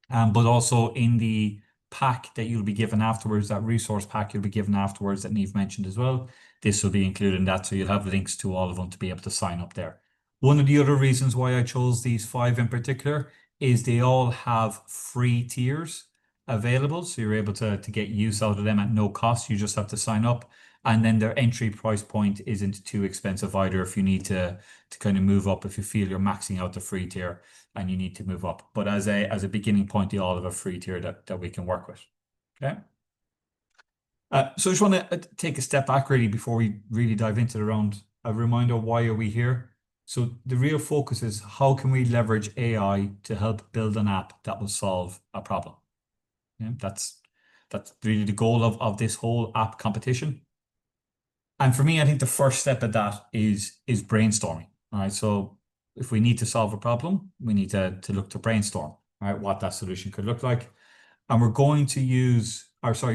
But also in the pack that you'll be given afterwards, that resource pack you'll be given afterwards that Niamh mentioned as well, this will be included in that. So you'll have links to all of them to be able to sign up there. One of the other reasons why I chose these 5 in particular is they all have free tiers available. So you're able to get use out of them at no cost. You just have to sign up. And then their entry price point isn't too expensive either if you need to kind of move up, if you feel you're maxing out the free tier and you need to move up. But as a beginning point, they all have a free tier that we can work with. Okay. So I just want to take a step back really before we really dive into the round. A reminder, why are we here? So the real focus is how can we leverage AI to help build an app that will solve a problem? Yeah, that's really the goal of this whole app competition. And for me, I think the first step of that is brainstorming. All right. So if we need to solve a problem, we need to look to brainstorm, right, what that solution could look like. And we're going to use,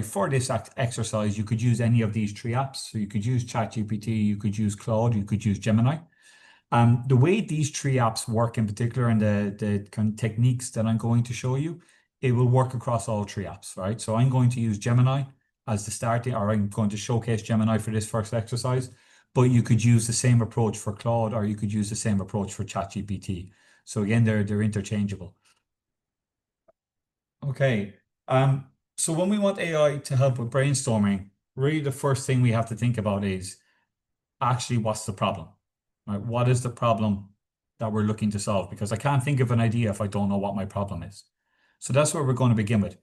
for this exercise, you could use any of these 3 apps. So you could use ChatGPT, you could use Claude, you could use Gemini. The way these 3 apps work in particular and the kind of techniques that I'm going to show you, it will work across all 3 apps, right? So I'm going to use Gemini as the starting, or I'm going to showcase Gemini for this first exercise, but you could use the same approach for Claude, or you could use the same approach for ChatGPT. So again, they're interchangeable. Okay. So when we want AI to help with brainstorming, really the first thing we have to think about is actually what's the problem, right? What is the problem that we're looking to solve? Because I can't think of an idea if I don't know what my problem is. So that's where we're going to begin with.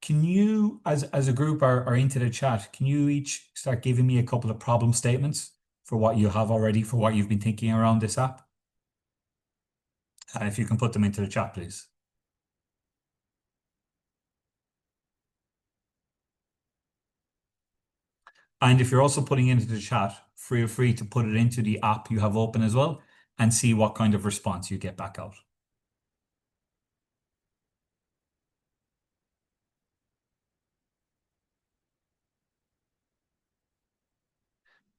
Can you, as a group or into the chat, can you each start giving me a couple of problem statements for what you have already, for what you've been thinking around this app? If you can put them into the chat, please. And if you're also putting it into the chat, feel free to put it into the app you have open as well and see what kind of response you get back out.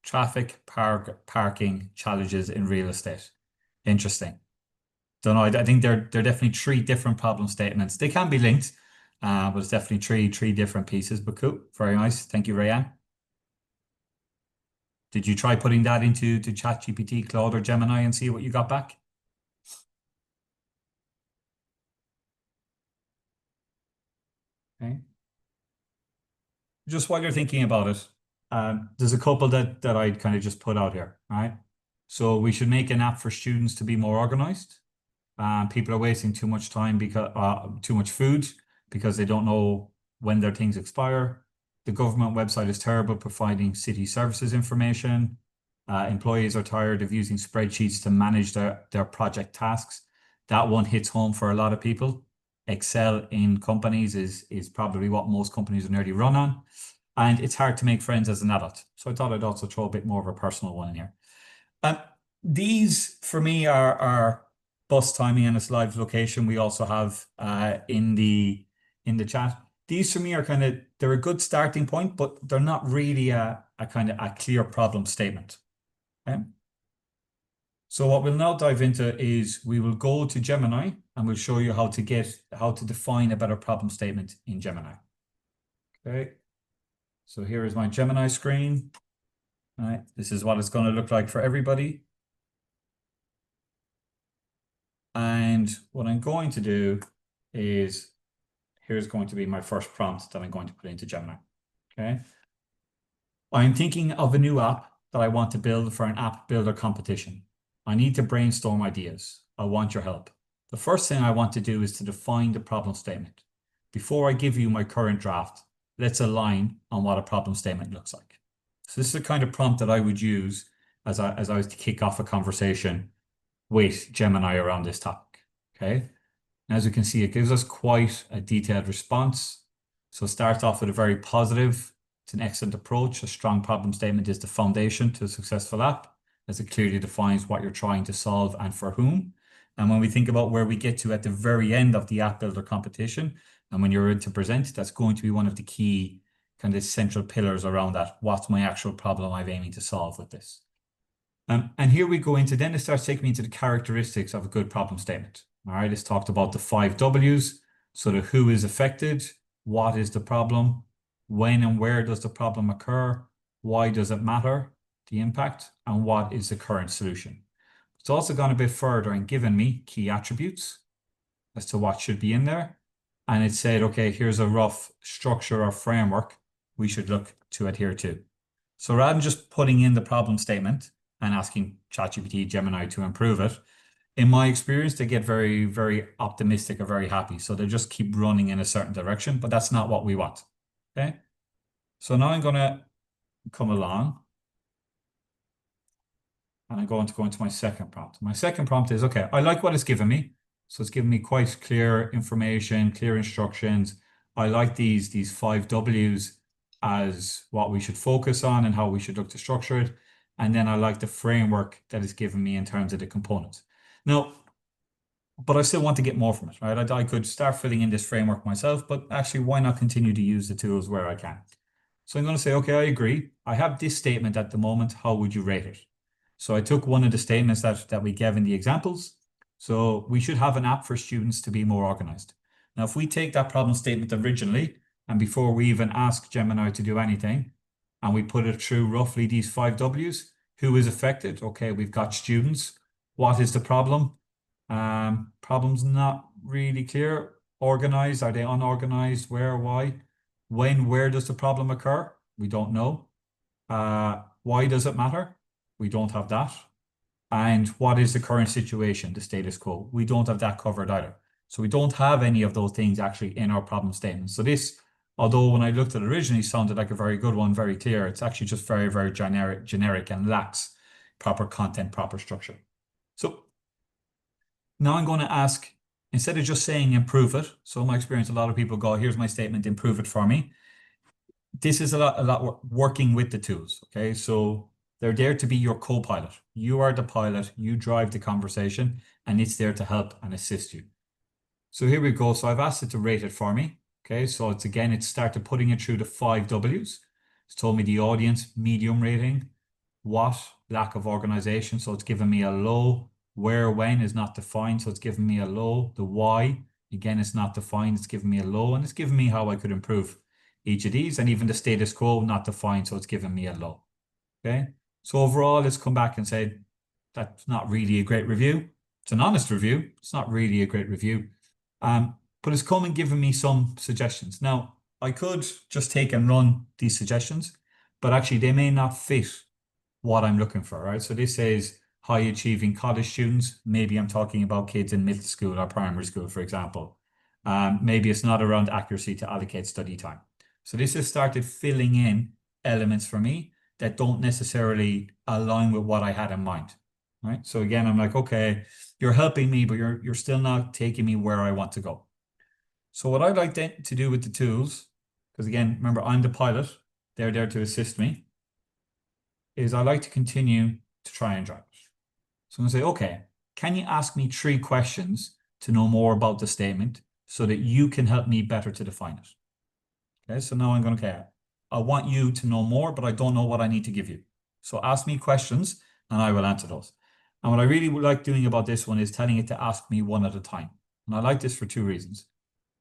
Traffic, parking challenges in real estate. Interesting. Don't know. I think they're definitely 3 different problem statements. They can be linked, but it's definitely three different pieces. But cool, very nice. Thank you, Rayanne. Did you try putting that into ChatGPT, Claude, or Gemini and see what you got back? Okay. Just while you're thinking about it, there's a couple that I'd kind of just put out here, right? So we should make an app for students to be more organized. People are wasting too much time because too much food because they don't know when their things expire. The government website is terrible providing city services information. Employees are tired of using spreadsheets to manage their project tasks. That one hits home for a lot of people. Excel in companies is probably what most companies are nearly run on. And it's hard to make friends as an adult. So I thought I'd also throw a bit more of a personal one in here. These for me are bus timing and its live location. We also have in the chat. These for me are they're a good starting point, but they're not really a kind of a clear problem statement. Okay? So what we'll now dive into is we will go to Gemini and we'll show you how to define a better problem statement in Gemini. Okay. So here is my Gemini screen. All right. This is what it's going to look like for everybody. And what I'm going to do is, here's going to be my first prompt that I'm going to put into Gemini. Okay. I'm thinking of a new app that I want to build for an app builder competition. I need to brainstorm ideas. I want your help. The first thing I want to do is to define the problem statement. Before I give you my current draft, let's align on what a problem statement looks like. So this is the kind of prompt that I would use as I was to kick off a conversation with Gemini around this topic. Okay. And as you can see, it gives us quite a detailed response. So it starts off with a very positive. It's an excellent approach. A strong problem statement is the foundation to a successful app, as it clearly defines what you're trying to solve and for whom. And when we think about where we get to at the very end of the app builder competition, and when you're to present, that's going to be one of the key kind of central pillars around that. What's my actual problem I'm aiming to solve with this? And here we go into, then it starts taking me into the characteristics of a good problem statement. All right, it's talked about the 5 W's. So the who is affected, what is the problem, when and where does the problem occur, why does it matter, the impact, and what is the current solution. It's also gone a bit further and given me key attributes as to what should be in there. And it said, okay, here's a rough structure or framework we should look to adhere to. So rather than just putting in the problem statement and asking ChatGPT, Gemini to improve it, in my experience, they get very, very optimistic or very happy. So they just keep running in a certain direction, but that's not what we want. Okay. So now I'm going to come along and I'm going to go into my second prompt. My second prompt is, okay, I like what it's given me. So it's given me quite clear information, clear instructions. I like these 5 W's as what we should focus on and how we should look to structure it. And then I like the framework that it's given me in terms of the components. Now, but I still want to get more from it, right? I could start filling in this framework myself, but actually, why not continue to use the tools where I can? So I'm going to say, okay, I agree. I have this statement at the moment. How would you rate it? So I took one of the statements that we gave in the examples. So we should have an app for students to be more organized. Now, if we take that problem statement originally, and before we even ask Gemini to do anything, and we put it through roughly these 5 W's, who is affected? Okay, we've got students. What is the problem? Problem's not really clear. Organized, are they unorganized? Where, why? When, where does the problem occur? We don't know. Why does it matter? We don't have that. And what is the current situation, the status quo? We don't have that covered either. So we don't have any of those things actually in our problem statement. So this, although when I looked at it originally sounded like a very good one, very clear, it's actually just very, very generic and lacks proper content, proper structure. So now I'm going to ask, instead of just saying improve it, so in my experience, a lot of people go, here's my statement, improve it for me. This is a lot working with the tools, okay? So they're there to be your co-pilot. You are the pilot, you drive the conversation, and it's there to help and assist you. So here we go. So I've asked it to rate it for me, okay? So it's started putting it through the 5 W's. It's told me the audience, medium rating, what, lack of organization. So it's given me a low. Where, when is not defined, so it's given me a low. The why, again, it's not defined, it's given me a low, and it's given me how I could improve each of these, and even the status quo, not defined, so it's given me a low. Okay, so overall, let's come back and say that's not really a great review. It's an honest review. It's not really a great review, but it's come and given me some suggestions. Now, I could just take and run these suggestions, but actually they may not fit what I'm looking for, right? So this says high achieving college students. Maybe I'm talking about kids in middle school or primary school, for example. Maybe it's not around accuracy to allocate study time. So this has started filling in elements for me that don't necessarily align with what I had in mind, right? So again, I'm like, okay, you're helping me, but you're still not taking me where I want to go. So what I'd like to do with the tools, because again, remember, I'm the pilot, they're there to assist me, is I like to continue to try and drive it. So I'm going to say, okay, can you ask me 3 questions to know more about the statement so that you can help me better to define it? Okay, so now I'm going to, okay, I want you to know more, but I don't know what I need to give you. So ask me questions and I will answer those. And what I really would like doing about this one is telling it to ask me one at a time. And I like this for two reasons.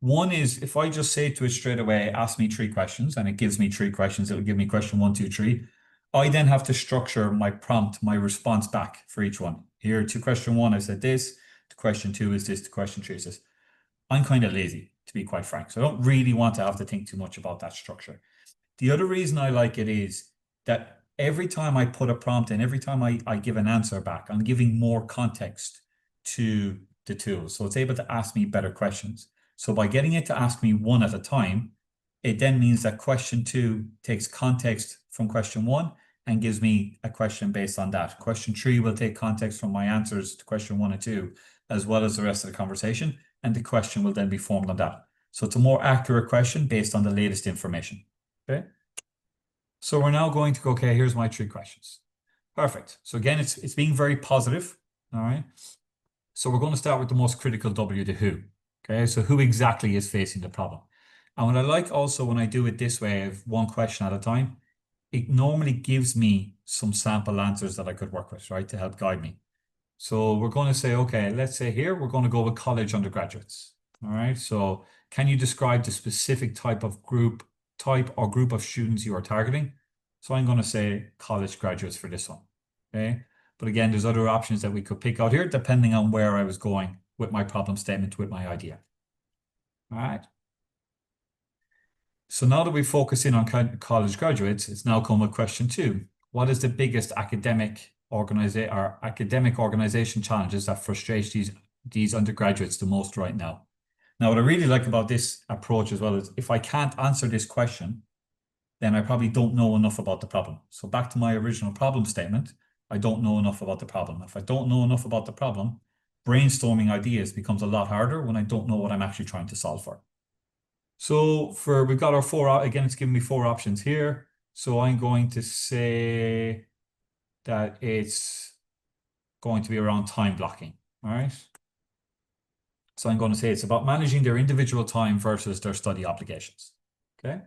One is if I just say to it straight away, ask me 3 questions, and it gives me 3 questions, it'll give me question 1, 2, 3. I then have to structure my prompt, my response back for each one. Here to question 1, I said this. To question 2 is this. To question 3 is this. I'm kind of lazy, to be quite frank. So I don't really want to have to think too much about that structure. The other reason I like it is that every time I put a prompt in, every time I give an answer back, I'm giving more context to the tool. So it's able to ask me better questions. So by getting it to ask me one at a time, it then means that question 2 takes context from question 1 and gives me a question based on that. Question 3 will take context from my answers to question 1 and 2, as well as the rest of the conversation, and the question will then be formed on that. So it's a more accurate question based on the latest information. Okay. So we're now going to go, okay, here's my 3 questions. Perfect. So again, it's being very positive. All right. So we're going to start with the most critical W, the who. Okay. So who exactly is facing the problem? And what I like also when I do it this way of 1 question at a time, it normally gives me some sample answers that I could work with, right, to help guide me. So we're going to say, okay, let's say here, we're going to go with college undergraduates. All right. So can you describe the specific type or group of students you are targeting? So I'm going to say college graduates for this one. Okay. But again, there's other options that we could pick out here, depending on where I was going with my problem statement, with my idea. All right. So now that we focus in on college graduates, it's now come with question 2. What is the biggest academic organization challenges that frustrate these undergraduates the most right now? Now, what I really like about this approach as well is if I can't answer this question, then I probably don't know enough about the problem. So back to my original problem statement, I don't know enough about the problem. If I don't know enough about the problem, brainstorming ideas becomes a lot harder when I don't know what I'm actually trying to solve for. So we've got our 4, again, it's giving me 4 options here. So I'm going to say that it's going to be around time blocking, all right? So I'm going to say it's about managing their individual time versus their study obligations, okay?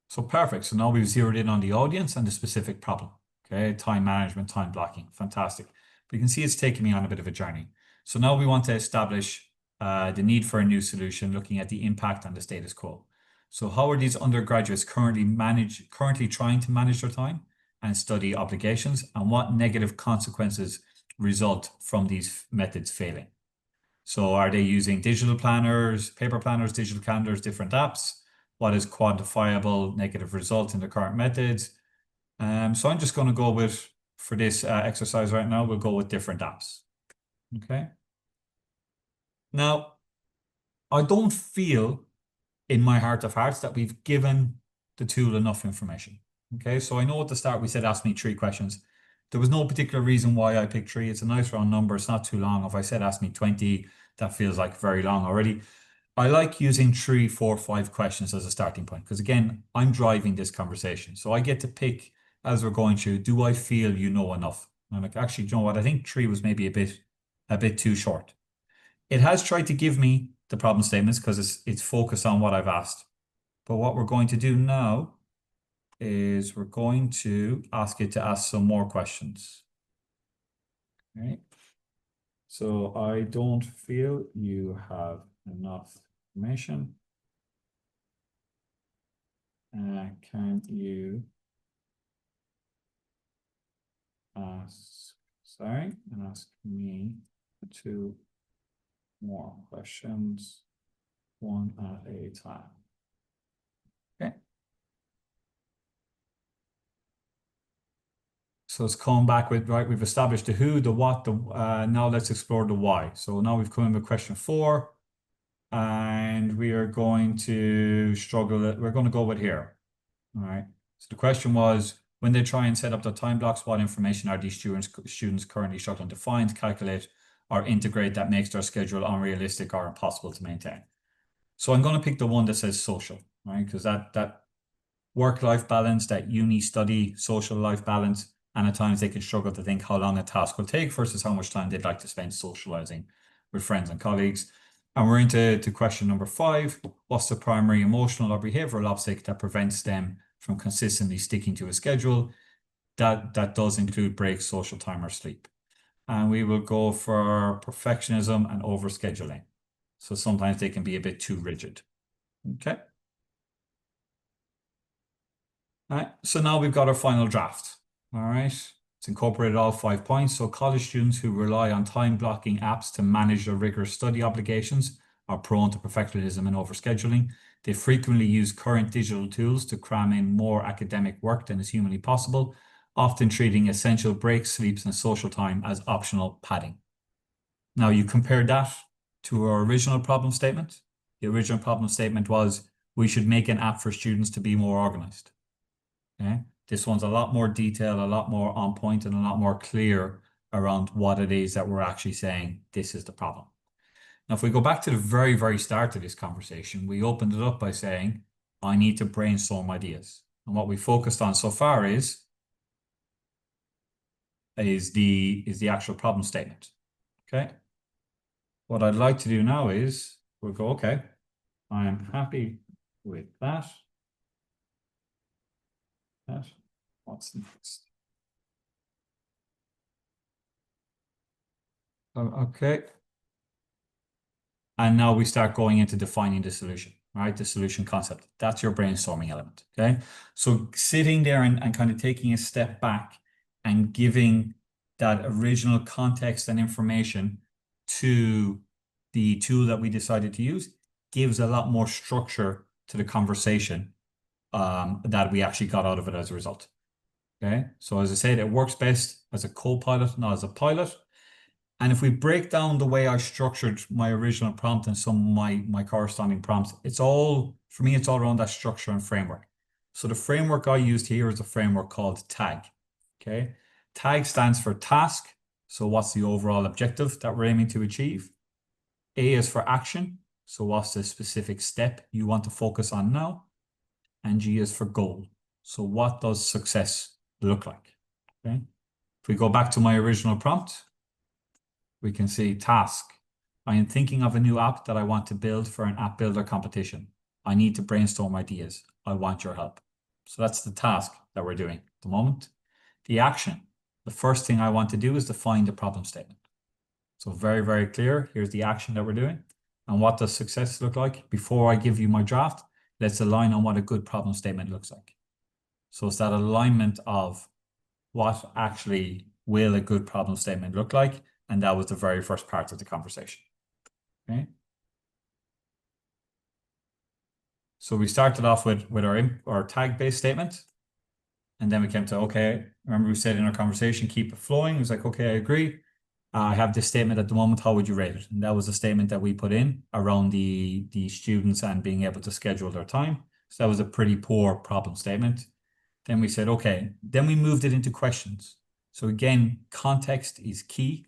So perfect. So now we've zeroed in on the audience and the specific problem, okay? Time management, time blocking, fantastic. But you can see it's taking me on a bit of a journey. So now we want to establish the need for a new solution, looking at the impact on the status quo. So how are these undergraduates currently trying to manage their time and study obligations, and what negative consequences result from these methods failing? So are they using digital planners, paper planners, digital calendars, different apps? What is quantifiable negative result in the current methods? So I'm just going to go with, for this exercise right now, we'll go with different apps. Okay. Now, I don't feel in my heart of hearts that we've given the tool enough information. Okay, so I know at the start we said ask me 3 questions. There was no particular reason why I picked 3. It's a nice round number. It's not too long. If I said ask me 20, that feels like very long already. I like using 3, 4, 5 questions as a starting point because, again, I'm driving this conversation. So I get to pick as we're going through, do I feel you know enough? And I'm like, actually, you know what? I think 3 was maybe a bit too short. It has tried to give me the problem statements because it's focused on what I've asked. But what we're going to do now is we're going to ask it to ask some more questions. Okay. So I don't feel you have enough information. Can you ask me 2 more questions, 1 at a time? Okay. So it's come back with, right, we've established the who, the what, now let's explore the why. So now we've come in with question 4, and we are going to we're going to go with here. All right. So the question was, when they try and set up their time blocks, what information are these students currently struggling to find, calculate, or integrate that makes their schedule unrealistic or impossible to maintain? So I'm going to pick the one that says social, right? Because that work-life balance, that uni study, social life balance, and at times they can struggle to think how long a task will take versus how much time they'd like to spend socializing with friends and colleagues. And we're into question number 5. What's the primary emotional or behavioral obstacle that prevents them from consistently sticking to a schedule? that does include breaks, social time, or sleep. And we will go for perfectionism and overscheduling. So sometimes they can be a bit too rigid. Okay. All right. So now we've got our final draft. All right. It's incorporated all 5 points. So college students who rely on time blocking apps to manage their rigorous study obligations are prone to perfectionism and overscheduling. They frequently use current digital tools to cram in more academic work than is humanly possible, often treating essential breaks, sleeps, and social time as optional padding. Now you compare that to our original problem statement. The original problem statement was we should make an app for students to be more organized. Okay. This one's a lot more detailed, a lot more on point, and a lot more clear around what it is that we're actually saying this is the problem. Now, if we go back to the very, very start of this conversation, we opened it up by saying, I need to brainstorm ideas. And what we focused on so far is the actual problem statement. Okay. What I'd like to do now is we'll go, okay, I'm happy with that. What's next? Okay. And now we start going into defining the solution, right? The solution concept. That's your brainstorming element, okay? So sitting there and kind of taking a step back and giving that original context and information to the tool that we decided to use gives a lot more structure to the conversation that we actually got out of it as a result. Okay, so as I said, it works best as a co-pilot, not as a pilot. And if we break down the way I structured my original prompt and some of my corresponding prompts, it's all, for me, it's all around that structure and framework. So the framework I used here is a framework called TAG. Okay, TAG stands for task. So what's the overall objective that we're aiming to achieve? A is for action. So what's the specific step you want to focus on now? And G is for goal. So what does success look like? Okay. If we go back to my original prompt, we can see task. I am thinking of a new app that I want to build for an app builder competition. I need to brainstorm ideas. I want your help. So that's the task that we're doing at the moment. The action. The first thing I want to do is define the problem statement. So very, very clear. Here's the action that we're doing. And what does success look like? Before I give you my draft, let's align on what a good problem statement looks like. So it's that alignment of what actually will a good problem statement look like. And that was the very first part of the conversation. Okay. So we started off with our tag-based statement. And then we came to, okay, remember we said in our conversation, keep it flowing. It was like, okay, I agree. I have this statement at the moment. How would you rate it? And that was a statement that we put in around the students and being able to schedule their time. So that was a pretty poor problem statement. Then we said, okay, then we moved it into questions. So again, context is key,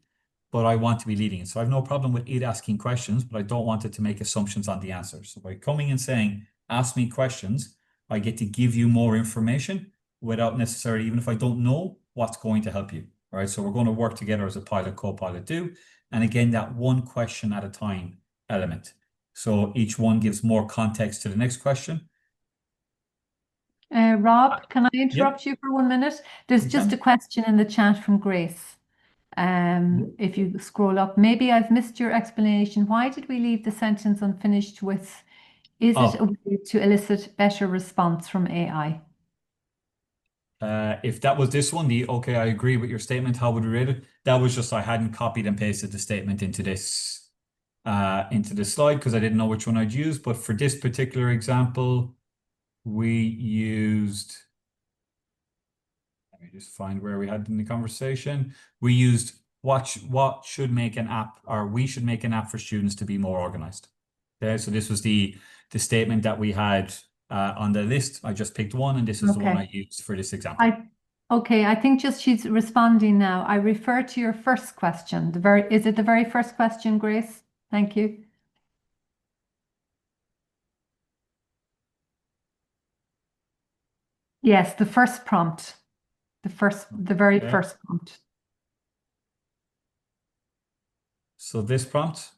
but I want to be leading it. So I have no problem with it asking questions, but I don't want it to make assumptions on the answers. So by coming and saying, ask me questions, I get to give you more information without necessarily, even if I don't know what's going to help you. All right, so we're going to work together as a pilot, co-pilot do. And again, that one question at a time element. So each one gives more context to the next question.
Rob, can I interrupt you for 1 minute? There's just a question in the chat from Grace. If you scroll up, maybe I've missed your explanation. Why did we leave the sentence unfinished with, is it a way to elicit better response from AI?
If that was this one, okay, I agree with your statement, how would we rate it? That was just, I hadn't copied and pasted the statement into this slide because I didn't know which one I'd use. But for this particular example, we used, let me just find where we had in the conversation. We used what should make an app, or we should make an app for students to be more organized. Okay, so this was the statement that we had on the list. I just picked one, and this is the one I used for this example.
I think just she's responding now. I refer to your first question. Is it the very first question, Grace? Thank you. Yes, the first prompt. The very first prompt.
So this prompt?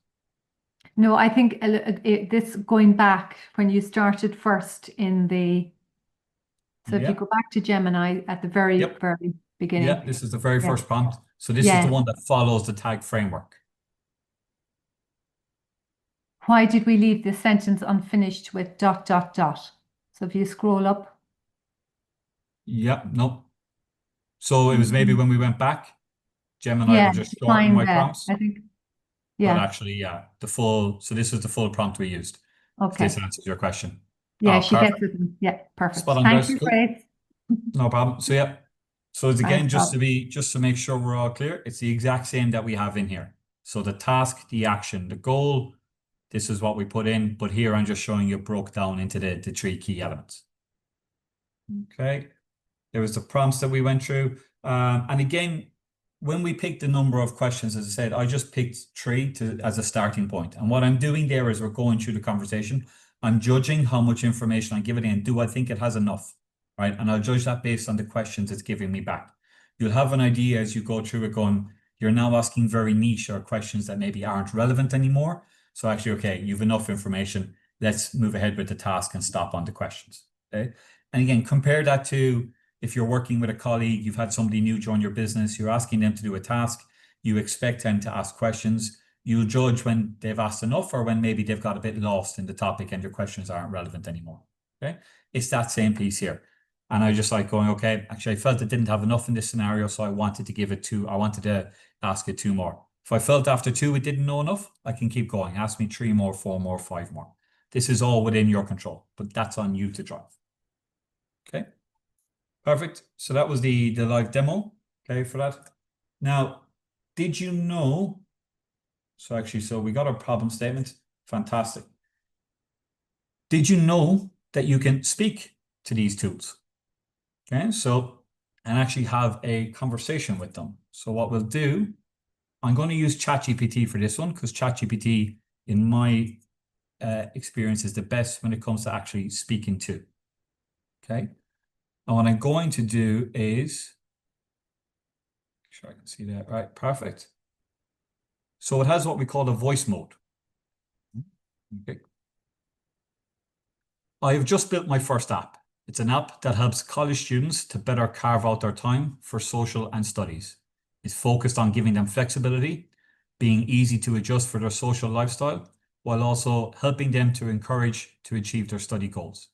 No, I think this going back when you started first in the, so if you go back to Gemini at the very, very beginning.
Yeah, this is the very
Yeah.
first prompt. So this is
Yeah.
the one that follows the tag framework.
Why did we leave this sentence unfinished with ... So if you scroll up.
Yeah, no. So it was maybe when we went back, Gemini
Yeah,
will just shorten
find
my
that,
prompts.
I think.
But
Yeah,
actually, yeah, so this is the full prompt we used. If this
okay.
answers your question.
Yeah,
Oh,
she
perfect.
gets it. Yeah, perfect.
Spot on,
Thank
guys.
you,
Cool.
Grace.
No problem. So yeah. So it's again,
Thanks, Rob.
just to make sure we're all clear, it's the exact same that we have in here. So the task, the action, the goal, this is what we put in, but here I'm just showing you broke down into the three key elements. Okay. There was the prompts that we went through. And again, when we picked the number of questions, as I said, I just picked 3 as a starting point. And what I'm doing there is we're going through the conversation. I'm judging how much information I give it in. Do I think it has enough? Right. And I'll judge that based on the questions it's giving me back. You'll have an idea as you go through it going, you're now asking very niche or questions that maybe aren't relevant anymore. So actually, okay, you've enough information. Let's move ahead with the task and stop on the questions. Okay. And again, compare that to if you're working with a colleague, you've had somebody new join your business, you're asking them to do a task, you expect them to ask questions. You'll judge when they've asked enough or when maybe they've got a bit lost in the topic and your questions aren't relevant anymore. Okay. It's that same piece here. And I just like going, okay, actually I felt it didn't have enough in this scenario. So I wanted to ask it 2 more. If I felt after 2, it didn't know enough, I can keep going. Ask me 3 more, 4 more, 5 more. This is all within your control, but that's on you to drive. Okay. Perfect. So that was the live demo. Okay, for that. Now, did you know? So we got our problem statement. Fantastic. Did you know that you can speak to these tools? Okay, and actually have a conversation with them. So what we'll do, I'm going to use ChatGPT for this one because ChatGPT, in my experience, is the best when it comes to actually speaking to. Okay. And what I'm going to do is, make sure I can see that. Right, perfect. So it has what we call a voice mode. Okay. I have just built my first app. It's an app that helps college students to better carve out their time for social and studies. It's focused on giving them flexibility, being easy to adjust for their social lifestyle, while also helping them to encourage to achieve their study goals.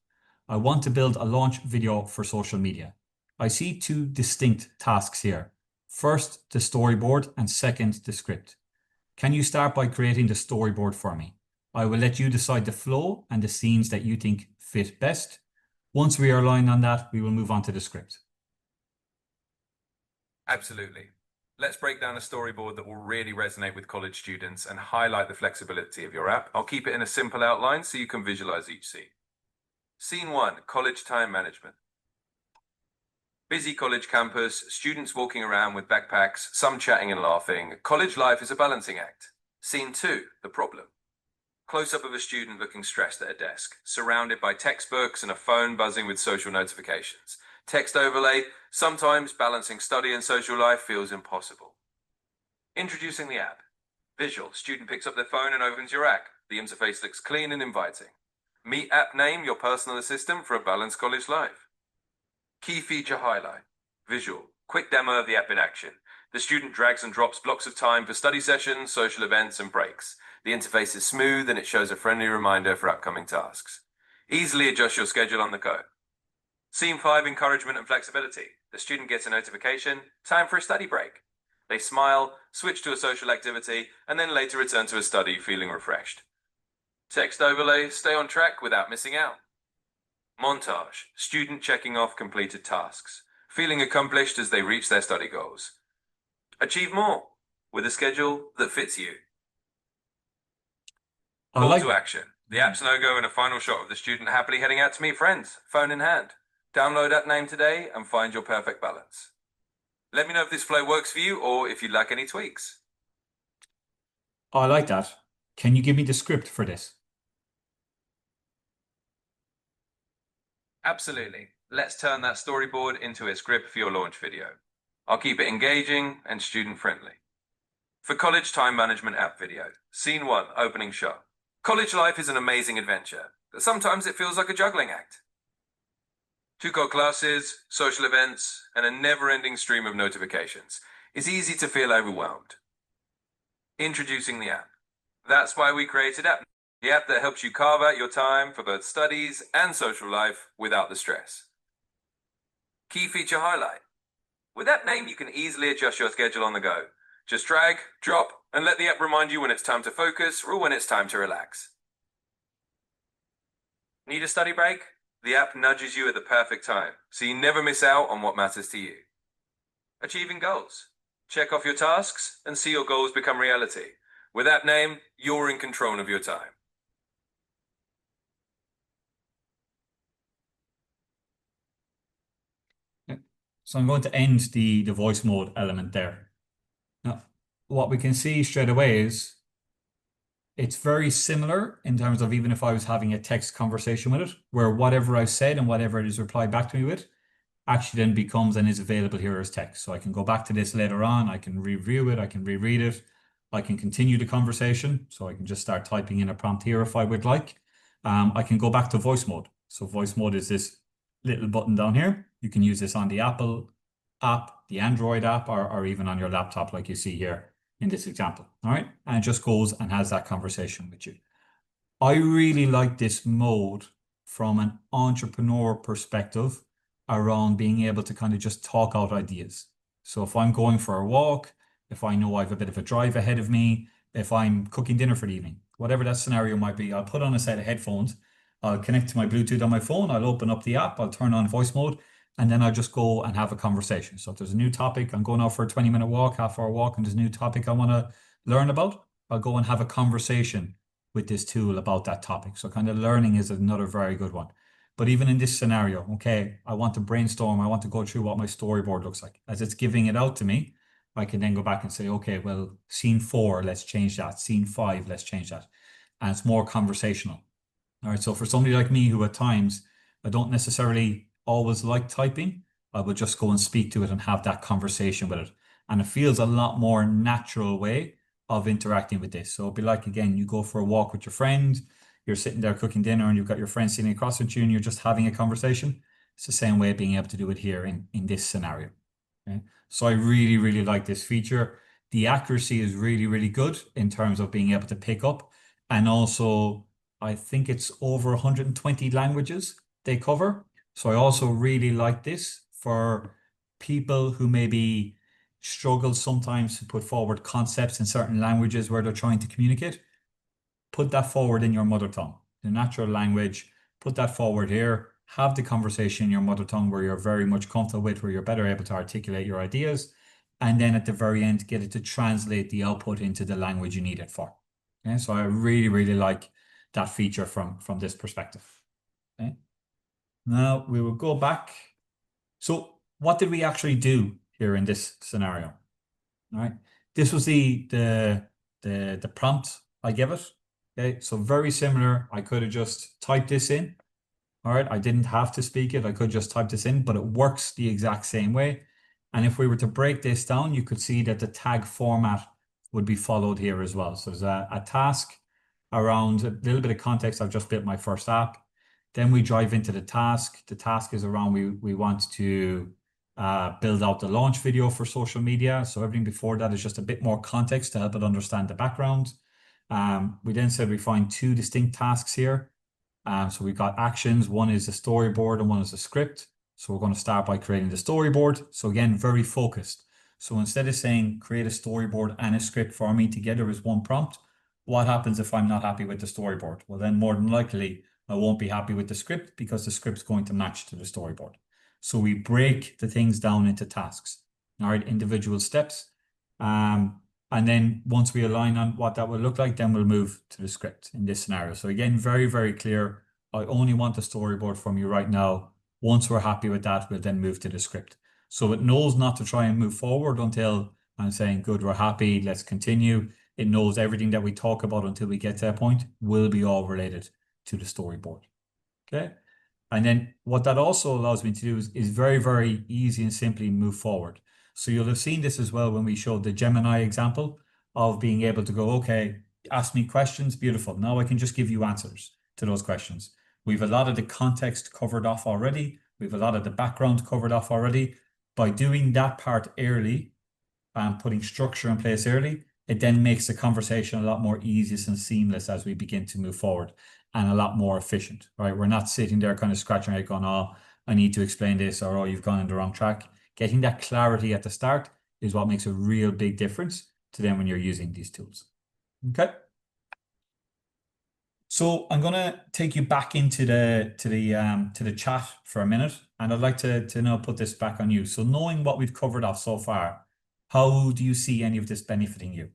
I want to build a launch video for social media. I see 2 distinct tasks here. First, the storyboard, and second, the script. Can you start by creating the storyboard for me? I will let you decide the flow and the scenes that you think fit best. Once we are aligned on that, we will move on to the script.
Absolutely. Let's break down a storyboard that will really resonate with college students and highlight the flexibility of your app. I'll keep it in a simple outline so you can visualize each scene. Scene 1, college time management. Busy college campus, students walking around with backpacks, some chatting and laughing. College life is a balancing act. Scene 2, the problem. Close-up of a student looking stressed at a desk, surrounded by textbooks and a phone buzzing with social notifications. Text overlay, sometimes balancing study and social life feels impossible. Introducing the app. Visual, student picks up their phone and opens your app. The interface looks clean and inviting. Meet app name, your personal assistant for a balanced college life. Key feature highlight. Visual, quick demo of the app in action. The student drags and drops blocks of time for study sessions, social events, and breaks. The interface is smooth and it shows a friendly reminder for upcoming tasks. Easily adjust your schedule on the go. Scene 5, encouragement and flexibility. The student gets a notification, time for a study break. They smile, switch to a social activity, and then later return to a study feeling refreshed. Text overlay, stay on track without missing out. Montage, student checking off completed tasks, feeling accomplished as they reach their study goals. Achieve more with a schedule that fits you. Call to action. The app's logo and a final shot of the student happily heading out to meet friends, phone in hand. Download app name today and find your perfect balance. Let me know if this flow works for you or if you'd like any tweaks.
I like that. Can you give me the script for this?
Absolutely. Let's turn that storyboard into a script for your launch video. I'll keep it engaging and student-friendly. For college time management app video, scene 1, opening shot. College life is an amazing adventure, but sometimes it feels like a juggling act. 2 classes, social events, and a never-ending stream of notifications. It's easy to feel overwhelmed. Introducing the app. That's why we created App. The app that helps you carve out your time for both studies and social life without the stress. Key feature highlight. With App Name, you can easily adjust your schedule on the go. Just drag, drop, and let the app remind you when it's time to focus or when it's time to relax. Need a study break? The app nudges you at the perfect time, so you never miss out on what matters to you. Achieving goals. Check off your tasks and see your goals become reality. With App Name, you're in control of your time.
So I'm going to end the voice mode element there. Now, what we can see straight away is it's very similar in terms of even if I was having a text conversation with it, where whatever I've said and whatever it is replied back to me with actually then becomes and is available here as text. So I can go back to this later on, I can review it, I can reread it, I can continue the conversation. So I can just start typing in a prompt here if I would like. I can go back to voice mode. So voice mode is this little button down here. You can use this on the Apple app, the Android app, or even on your laptop like you see here in this example. All right. And it just goes and has that conversation with you. I really like this mode from an entrepreneur perspective around being able to kind of just talk out ideas. So if I'm going for a walk, if I know I have a bit of a drive ahead of me, if I'm cooking dinner for the evening, whatever that scenario might be, I'll put on a set of headphones, I'll connect to my Bluetooth on my phone, I'll open up the app, I'll turn on voice mode, and then I'll just go and have a conversation. So if there's a new topic, I'm going out for a 20-minute walk, half-hour walk, and there's a new topic I want to learn about, I'll go and have a conversation with this tool about that topic. So kind of learning is another very good one. But even in this scenario, okay, I want to brainstorm, I want to go through what my storyboard looks like. As it's giving it out to me, I can then go back and say, okay, well, scene 4, let's change that. Scene 5, let's change that. And it's more conversational. All right, so for somebody like me who at times, I don't necessarily always like typing, I would just go and speak to it and have that conversation with it. And it feels a lot more natural way of interacting with this. So it'd be like, again, you go for a walk with your friend, you're sitting there cooking dinner and you've got your friend sitting across from you and you're just having a conversation. It's the same way of being able to do it here in this scenario. Okay? So I really, really like this feature. The accuracy is really, really good in terms of being able to pick up. And also, I think it's over 120 languages they cover. So I also really like this for people who maybe struggle sometimes to put forward concepts in certain languages where they're trying to communicate. Put that forward in your mother tongue, the natural language, put that forward here, have the conversation in your mother tongue where you're very much comfortable with, where you're better able to articulate your ideas. And then at the very end, get it to translate the output into the language you need it for. Okay, so I really, really like that feature from this perspective. Okay. Now we will go back. So what did we actually do here in this scenario? All right. This was the prompt I gave it. Okay. So very similar. I could have just typed this in. All right. I didn't have to speak it. I could just type this in, but it works the exact same way. And if we were to break this down, you could see that the tag format would be followed here as well. So there's a task around a little bit of context. I've just built my first app. Then we drive into the task. The task is around we want to build out the launch video for social media. So everything before that is just a bit more context to help it understand the background. We then said we find 2 distinct tasks here. So we've got actions. One is a storyboard and one is a script. So we're going to start by creating the storyboard. So again, very focused. So instead of saying create a storyboard and a script for me together as one prompt, what happens if I'm not happy with the storyboard? Well, then more than likely, I won't be happy with the script because the script's going to match to the storyboard. So we break the things down into tasks, all right, individual steps. And then once we align on what that will look like, then we'll move to the script in this scenario. So again, very, very clear. I only want the storyboard from you right now. Once we're happy with that, we'll then move to the script. So it knows not to try and move forward until I'm saying, good, we're happy, let's continue. It knows everything that we talk about until we get to that point will be all related to the storyboard. Okay. And then what that also allows me to do is very, very easy and simply move forward. So you'll have seen this as well when we showed the Gemini example of being able to go, okay, ask me questions, beautiful. Now I can just give you answers to those questions. We've a lot of the context covered off already. We have a lot of the background covered off already. By doing that part early and putting structure in place early, it then makes the conversation a lot more easy and seamless as we begin to move forward, and a lot more efficient, right? We're not sitting there kind of scratching our head going, oh, I need to explain this, or oh, you've gone in the wrong track. Getting that clarity at the start is what makes a real big difference to them when you're using these tools. Okay. So I'm gonna take you back into the chat for a minute, and I'd like to now put this back on you. So knowing what we've covered off so far, how do you see any of this benefiting you?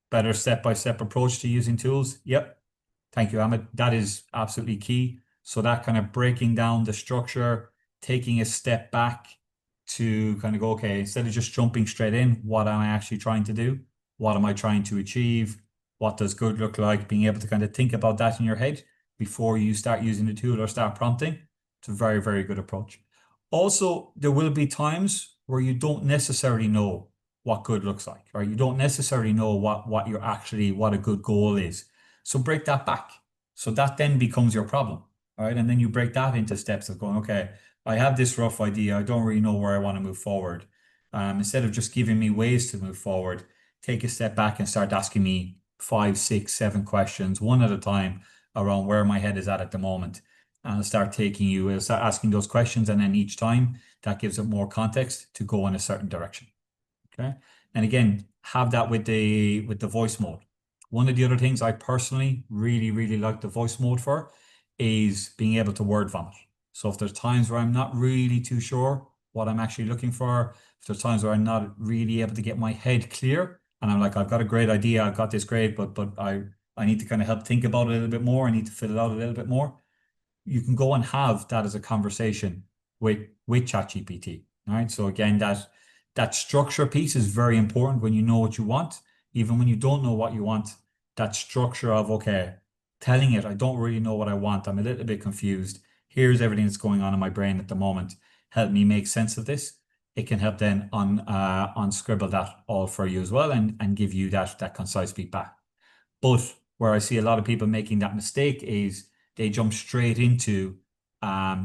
Better step-by-step approach to using tools? Yep. Thank you, Amit. That is absolutely key. So that kind of breaking down the structure, taking a step back to kind of go, okay, instead of just jumping straight in, what am I actually trying to do? What am I trying to achieve? What does good look like? Being able to kind of think about that in your head before you start using the tool or start prompting. It's a very, very good approach. Also, there will be times where you don't necessarily know what good looks like, or you don't necessarily know what a good goal is. So break that back. So that then becomes your problem, right? And then you break that into steps of going, okay, I have this rough idea. I don't really know where I want to move forward. Instead of just giving me ways to move forward, take a step back and start asking me 5, 6, 7 questions, one at a time, around where my head is at the moment. And I'll start asking those questions. And then each time that gives it more context to go in a certain direction. Okay. And again, have that with the voice mode. One of the other things I personally really, really like the voice mode for is being able to word vomit. So if there's times where I'm not really too sure what I'm actually looking for, if there's times where I'm not really able to get my head clear, and I'm like, I've got a great idea, I've got this great, but I need to kind of help think about it a little bit more. I need to fill it out a little bit more. You can go and have that as a conversation with ChatGPT. All right. So again, that structure piece is very important when you know what you want. Even when you don't know what you want, that structure of, okay, telling it, I don't really know what I want. I'm a little bit confused. Here's everything that's going on in my brain at the moment. Help me make sense of this. It can help then unscribble that all for you as well, and give you that concise feedback. But where I see a lot of people making that mistake is they jump straight into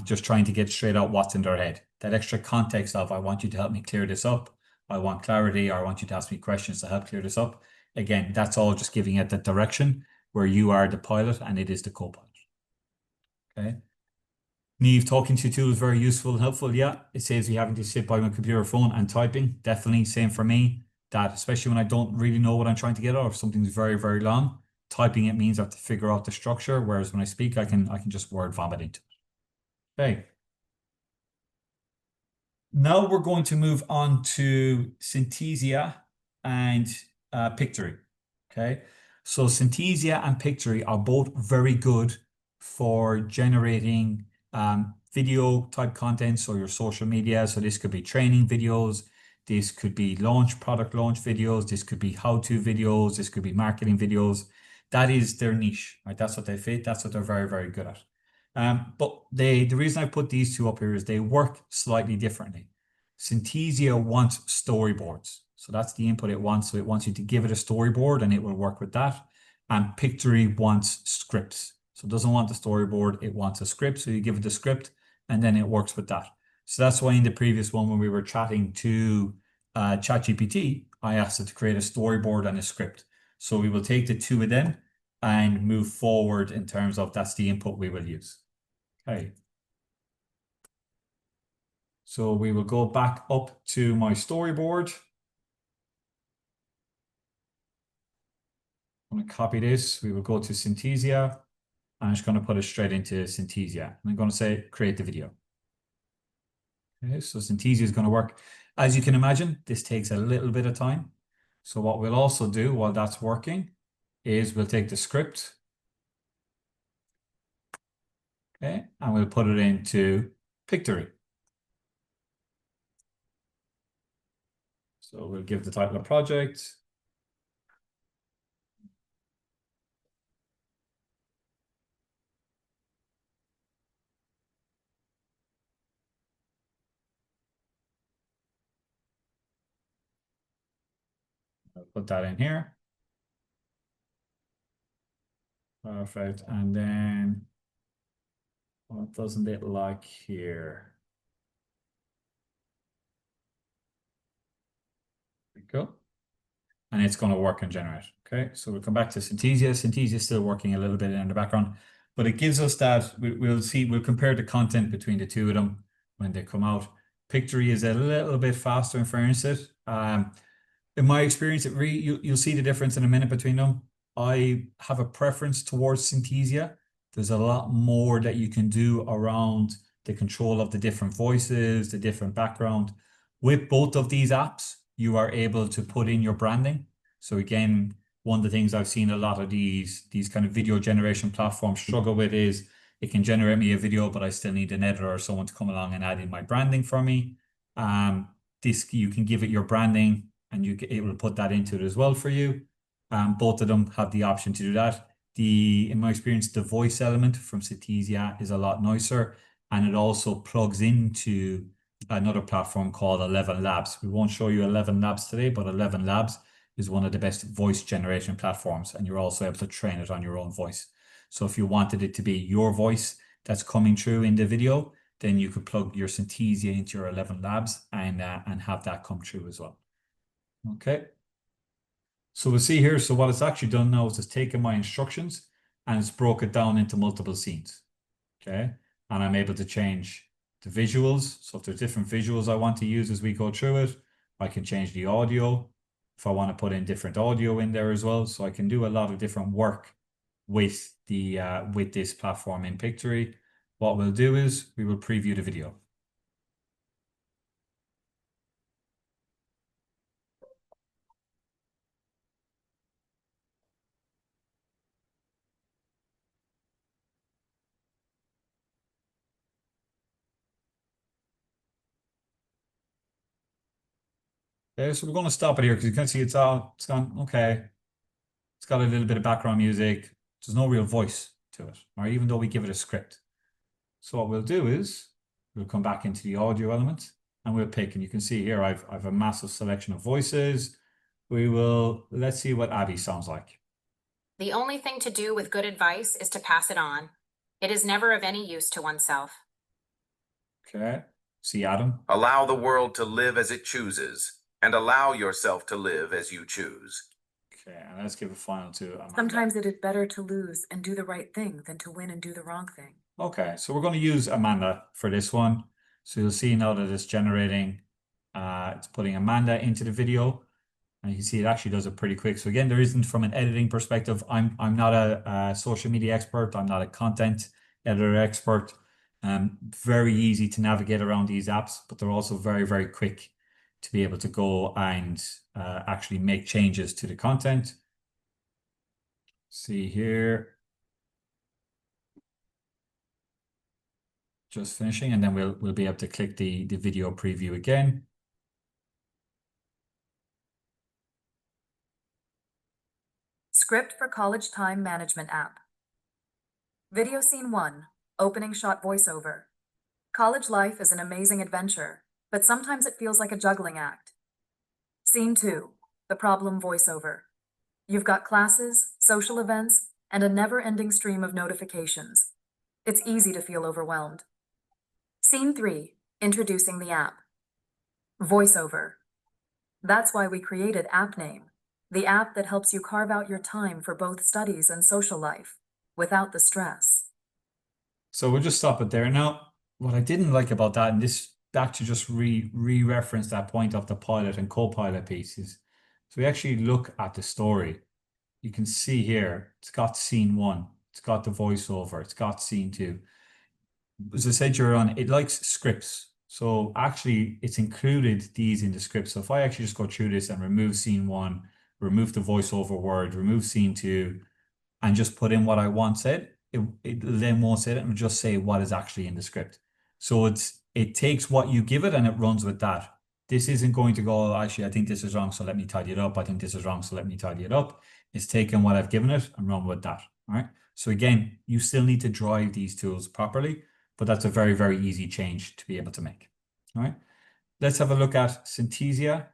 just trying to get straight out what's in their head. That extra context of, I want you to help me clear this up. I want clarity, or I want you to ask me questions to help clear this up. Again, that's all just giving it that direction where you are the pilot and it is the co-pilot. Okay. Niamh, talking to tools is very useful and helpful. Yeah, it saves me having to sit by my computer phone and typing. Definitely, same for me. That, especially when I don't really know what I'm trying to get out, or if something's very, very long, typing it means I have to figure out the structure. Whereas when I speak, I can just word vomit into it. Okay. Now we're going to move on to Synthesia and Pictory. Okay. So Synthesia and Pictory are both very good for generating video type content. So your social media. So this could be training videos. This could be product launch videos. This could be how-to videos. This could be marketing videos. That is their niche, right? That's what they fit. That's what they're very, very good at. But the reason I put these two up here is they work slightly differently. Synthesia wants storyboards. So that's the input it wants. So it wants you to give it a storyboard and it will work with that. And Pictory wants scripts. So it doesn't want the storyboard, it wants a script. So you give it the script and then it works with that. So that's why in the previous one, when we were chatting to ChatGPT, I asked it to create a storyboard and a script. So we will take the two of them and move forward in terms of that's the input we will use. Okay. So we will go back up to my storyboard. I'm going to copy this. We will go to Synthesia. I'm just going to put it straight into Synthesia. And I'm going to say, create the video. Okay, so Synthesia is going to work. As you can imagine, this takes a little bit of time. So what we'll also do while that's working is we'll take the script. Okay, and we'll put it into Pictory. So we'll give the title of project. I'll put that in here. Perfect. And then what doesn't it like here? There we go. And it's going to work and generate. Okay, so we'll come back to Synthesia. Synthesia is still working a little bit in the background, but it gives us that we'll compare the content between the two of them when they come out. Pictory is a little bit faster in fairness. In my experience, you'll see the difference in a minute between them. I have a preference towards Synthesia. There's a lot more that you can do around the control of the different voices, the different background. With both of these apps, you are able to put in your branding. So again, one of the things I've seen a lot of these kind of video generation platforms struggle with is it can generate me a video, but I still need an editor or someone to come along and add in my branding for me. You can give it your branding and it will put that into it as well for you. Both of them have the option to do that. In my experience, the voice element from Synthesia is a lot nicer, and it also plugs into another platform called ElevenLabs. We won't show you ElevenLabs today, but ElevenLabs is one of the best voice generation platforms, and you're also able to train it on your own voice. So if you wanted it to be your voice that's coming through in the video, then you could plug your Synthesia into your ElevenLabs and have that come true as well. Okay. So we'll see here. So what it's actually done now is it's taken my instructions and it's broke it down into multiple scenes. Okay. And I'm able to change the visuals. So if there's different visuals I want to use as we go through it, I can change the audio. If I want to put in different audio in there as well. So I can do a lot of different work with this platform in Pictory. What we'll do is we will preview the video. Okay, so we're going to stop it here because you can see it's gone, okay. It's got a little bit of background music. There's no real voice to it, or even though we give it a script. So what we'll do is we'll come back into the audio element and we'll pick, and you can see here I've a massive selection of voices. Let's see what Abby sounds like.
The only thing to do with good advice is to pass it on. It is never of any use to oneself.
Okay, see Adam.
Allow the world to live as it chooses, and allow yourself to live as you choose.
Okay, and let's give a final to Amanda.
Sometimes it is better to lose and do the right thing than to win and do the wrong thing.
Okay, so we're going to use Amanda for this one. So you'll see now that it's generating, it's putting Amanda into the video. And you can see it actually does it pretty quick. So again, there isn't, from an editing perspective, I'm not a social media expert. I'm not a content editor expert. Very easy to navigate around these apps, but they're also very, very quick to be able to go and actually make changes to the content. See here. Just finishing, and then we'll be able to click the video preview again.
Script for College Time Management app. Video scene 1, opening shot voiceover. College life is an amazing adventure, but sometimes it feels like a juggling act. Scene 2, the problem voiceover. You've got classes, social events, and a never-ending stream of notifications. It's easy to feel overwhelmed. Scene 3, introducing the app. Voiceover. That's why we created AppName, the app that helps you carve out your time for both studies and social life without the stress.
So we'll just stop it there. Now, what I didn't like about that, and this back to just re-reference that point of the pilot and co-pilot pieces. So we actually look at the story. You can see here, it's got scene 1, it's got the voiceover, it's got scene 2. As I said, it likes scripts. So actually it's included these in the script. So if I actually just go through this and remove scene 1, remove the voiceover word, remove scene 2, and just put in what I want said, it then won't say it, and will just say what is actually in the script. So it takes what you give it and it runs with that. This isn't going to go, actually, I think this is wrong, so let me tidy it up. I think this is wrong, so let me tidy it up. It's taking what I've given it and run with that. All right. So again, you still need to drive these tools properly, but that's a very, very easy change to be able to make. All right. Let's have a look at Synthesia.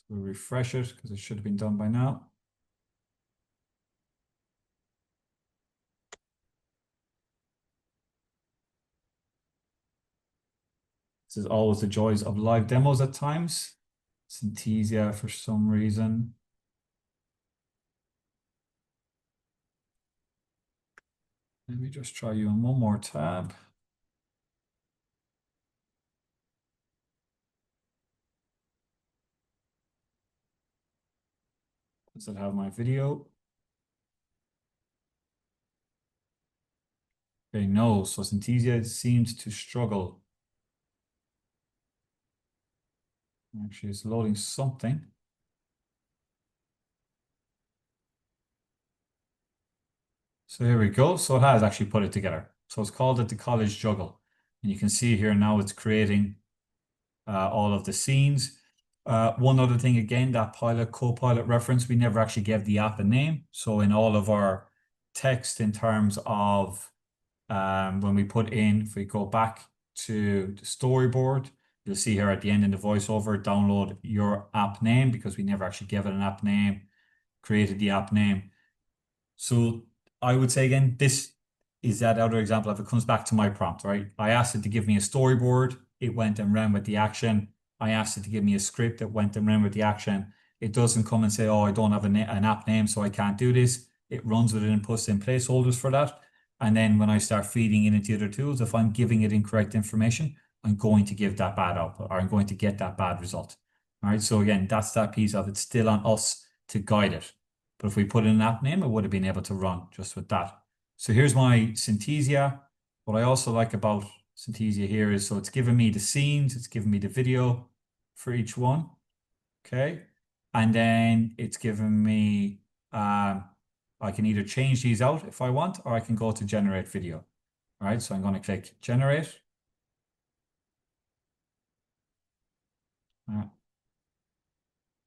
We'll refresh it because it should have been done by now. This is always the joys of live demos at times. Synthesia for some reason. Let me just try you on one more tab. Does it have my video? Okay, no, so Synthesia seems to struggle. Actually, it's loading something. So here we go. So it has actually put it together. So it's called it the College Juggle. And you can see here now it's creating all of the scenes. One other thing, again, that pilot, co-pilot reference, we never actually gave the app a name. So in all of our text in terms of when we put in, if we go back to the storyboard, you'll see here at the end in the voiceover, download your app name, because we never actually gave it an app name, created the app name. So I would say, again, this is that other example. If it comes back to my prompt, right? I asked it to give me a storyboard. It went and ran with the action. I asked it to give me a script that went and ran with the action. It doesn't come and say, oh, I don't have an app name, so I can't do this. It runs with it and puts in placeholders for that. And then when I start feeding it into other tools, if I'm giving it incorrect information, I'm going to give that bad output, or I'm going to get that bad result. All right. So again, that's that piece of it. Still on us to guide it. But if we put in an app name, it would have been able to run just with that. So here's my Synthesia. What I also like about Synthesia here is, so it's giving me the scenes, it's giving me the video for each one. Okay. And then it's giving me, I can either change these out if I want, or I can go to generate video. All right. So I'm going to click generate.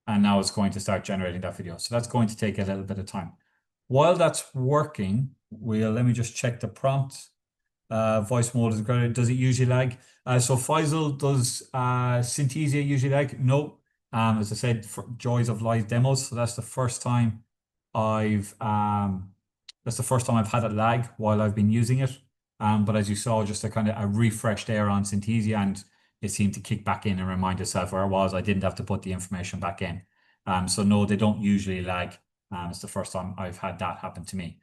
And now it's going to start generating that video. So that's going to take a little bit of time. While that's working, let me just check the prompt. Voice mode is great. Does it usually lag? So Faisal, does Synthesia usually lag? No. As I said, for joys of live demos. So that's the first time I've had it lag while I've been using it. But as you saw, just a kind of a refresh there on Synthesia, and it seemed to kick back in and remind itself where it was. I didn't have to put the information back in. So no, they don't usually lag. It's the first time I've had that happen to me.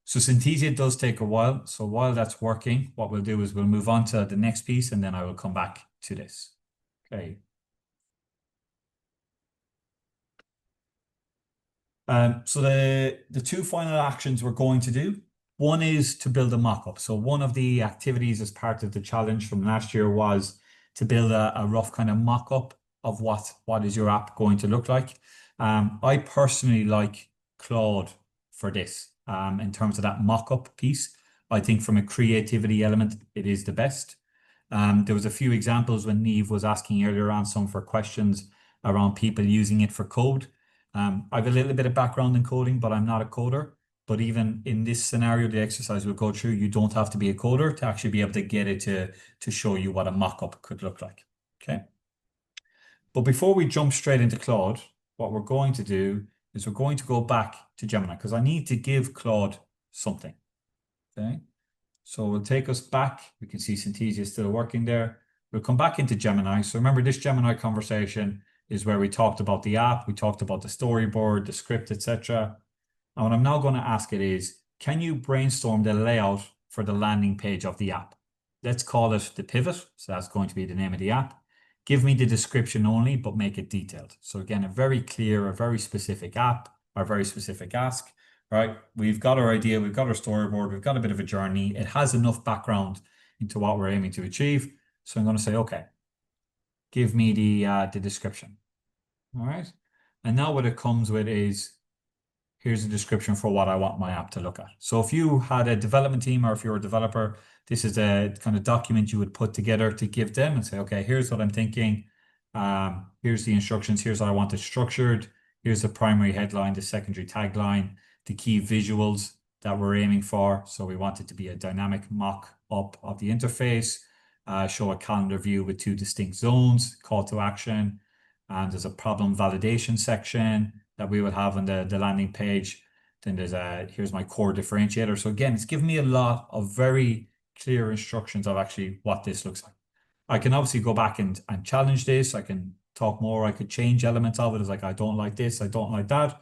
So Synthesia does take a while. So while that's working, what we'll do is we'll move on to the next piece, and then I will come back to this. Okay. So the two final actions we're going to do, one is to build a mock-up. So one of the activities as part of the challenge from last year was to build a rough kind of mock-up of what is your app going to look like. I personally like Claude for this. In terms of that mock-up piece, I think from a creativity element, it is the best. There was a few examples when Niamh was asking earlier on, some for questions around people using it for code. I have a little bit of background in coding, but I'm not a coder. But even in this scenario, the exercise we'll go through, you don't have to be a coder to actually be able to get it to show you what a mock-up could look like. Okay. But before we jump straight into Claude, what we're going to do is we're going to go back to Gemini, because I need to give Claude something. Okay. So we'll take us back. We can see Synthesia is still working there. We'll come back into Gemini. So remember, this Gemini conversation is where we talked about the app, we talked about the storyboard, the script, etc. And what I'm now going to ask it is, can you brainstorm the layout for the landing page of the app? Let's call it the pivot. So that's going to be the name of the app. Give me the description only, but make it detailed. So again, a very clear, a very specific app, or very specific ask, right? We've got our idea, we've got our storyboard, we've got a bit of a journey. It has enough background into what we're aiming to achieve. So I'm going to say, okay, give me the description. All right. And now what it comes with is, here's a description for what I want my app to look at. So if you had a development team, or if you're a developer, this is a kind of document you would put together to give them and say, okay, here's what I'm thinking. Here's the instructions. Here's how I want it structured. Here's the primary headline, the secondary tagline, the key visuals that we're aiming for. So we want it to be a dynamic mock-up of the interface, show a calendar view with two distinct zones, call to action, And there's a problem validation section that we will have on the landing page. Then there's here's my core differentiator. So again, it's given me a lot of very clear instructions of actually what this looks like. I can obviously go back and challenge this. I can talk more. I could change elements of it. It's like, I don't like this, I don't like that.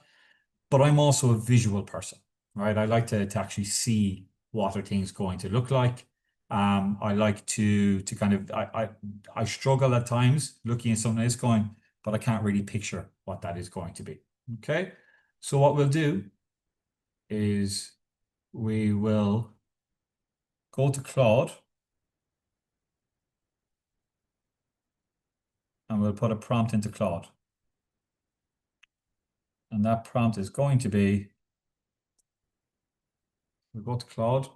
But I'm also a visual person, right? I like to actually see what are things going to look like. I like to kind of, I struggle at times looking at something that's going, but I can't really picture what that is going to be. Okay. So what we'll do is we will go to Claude and we'll put a prompt into Claude. And that prompt is going to be, we'll go to Claude.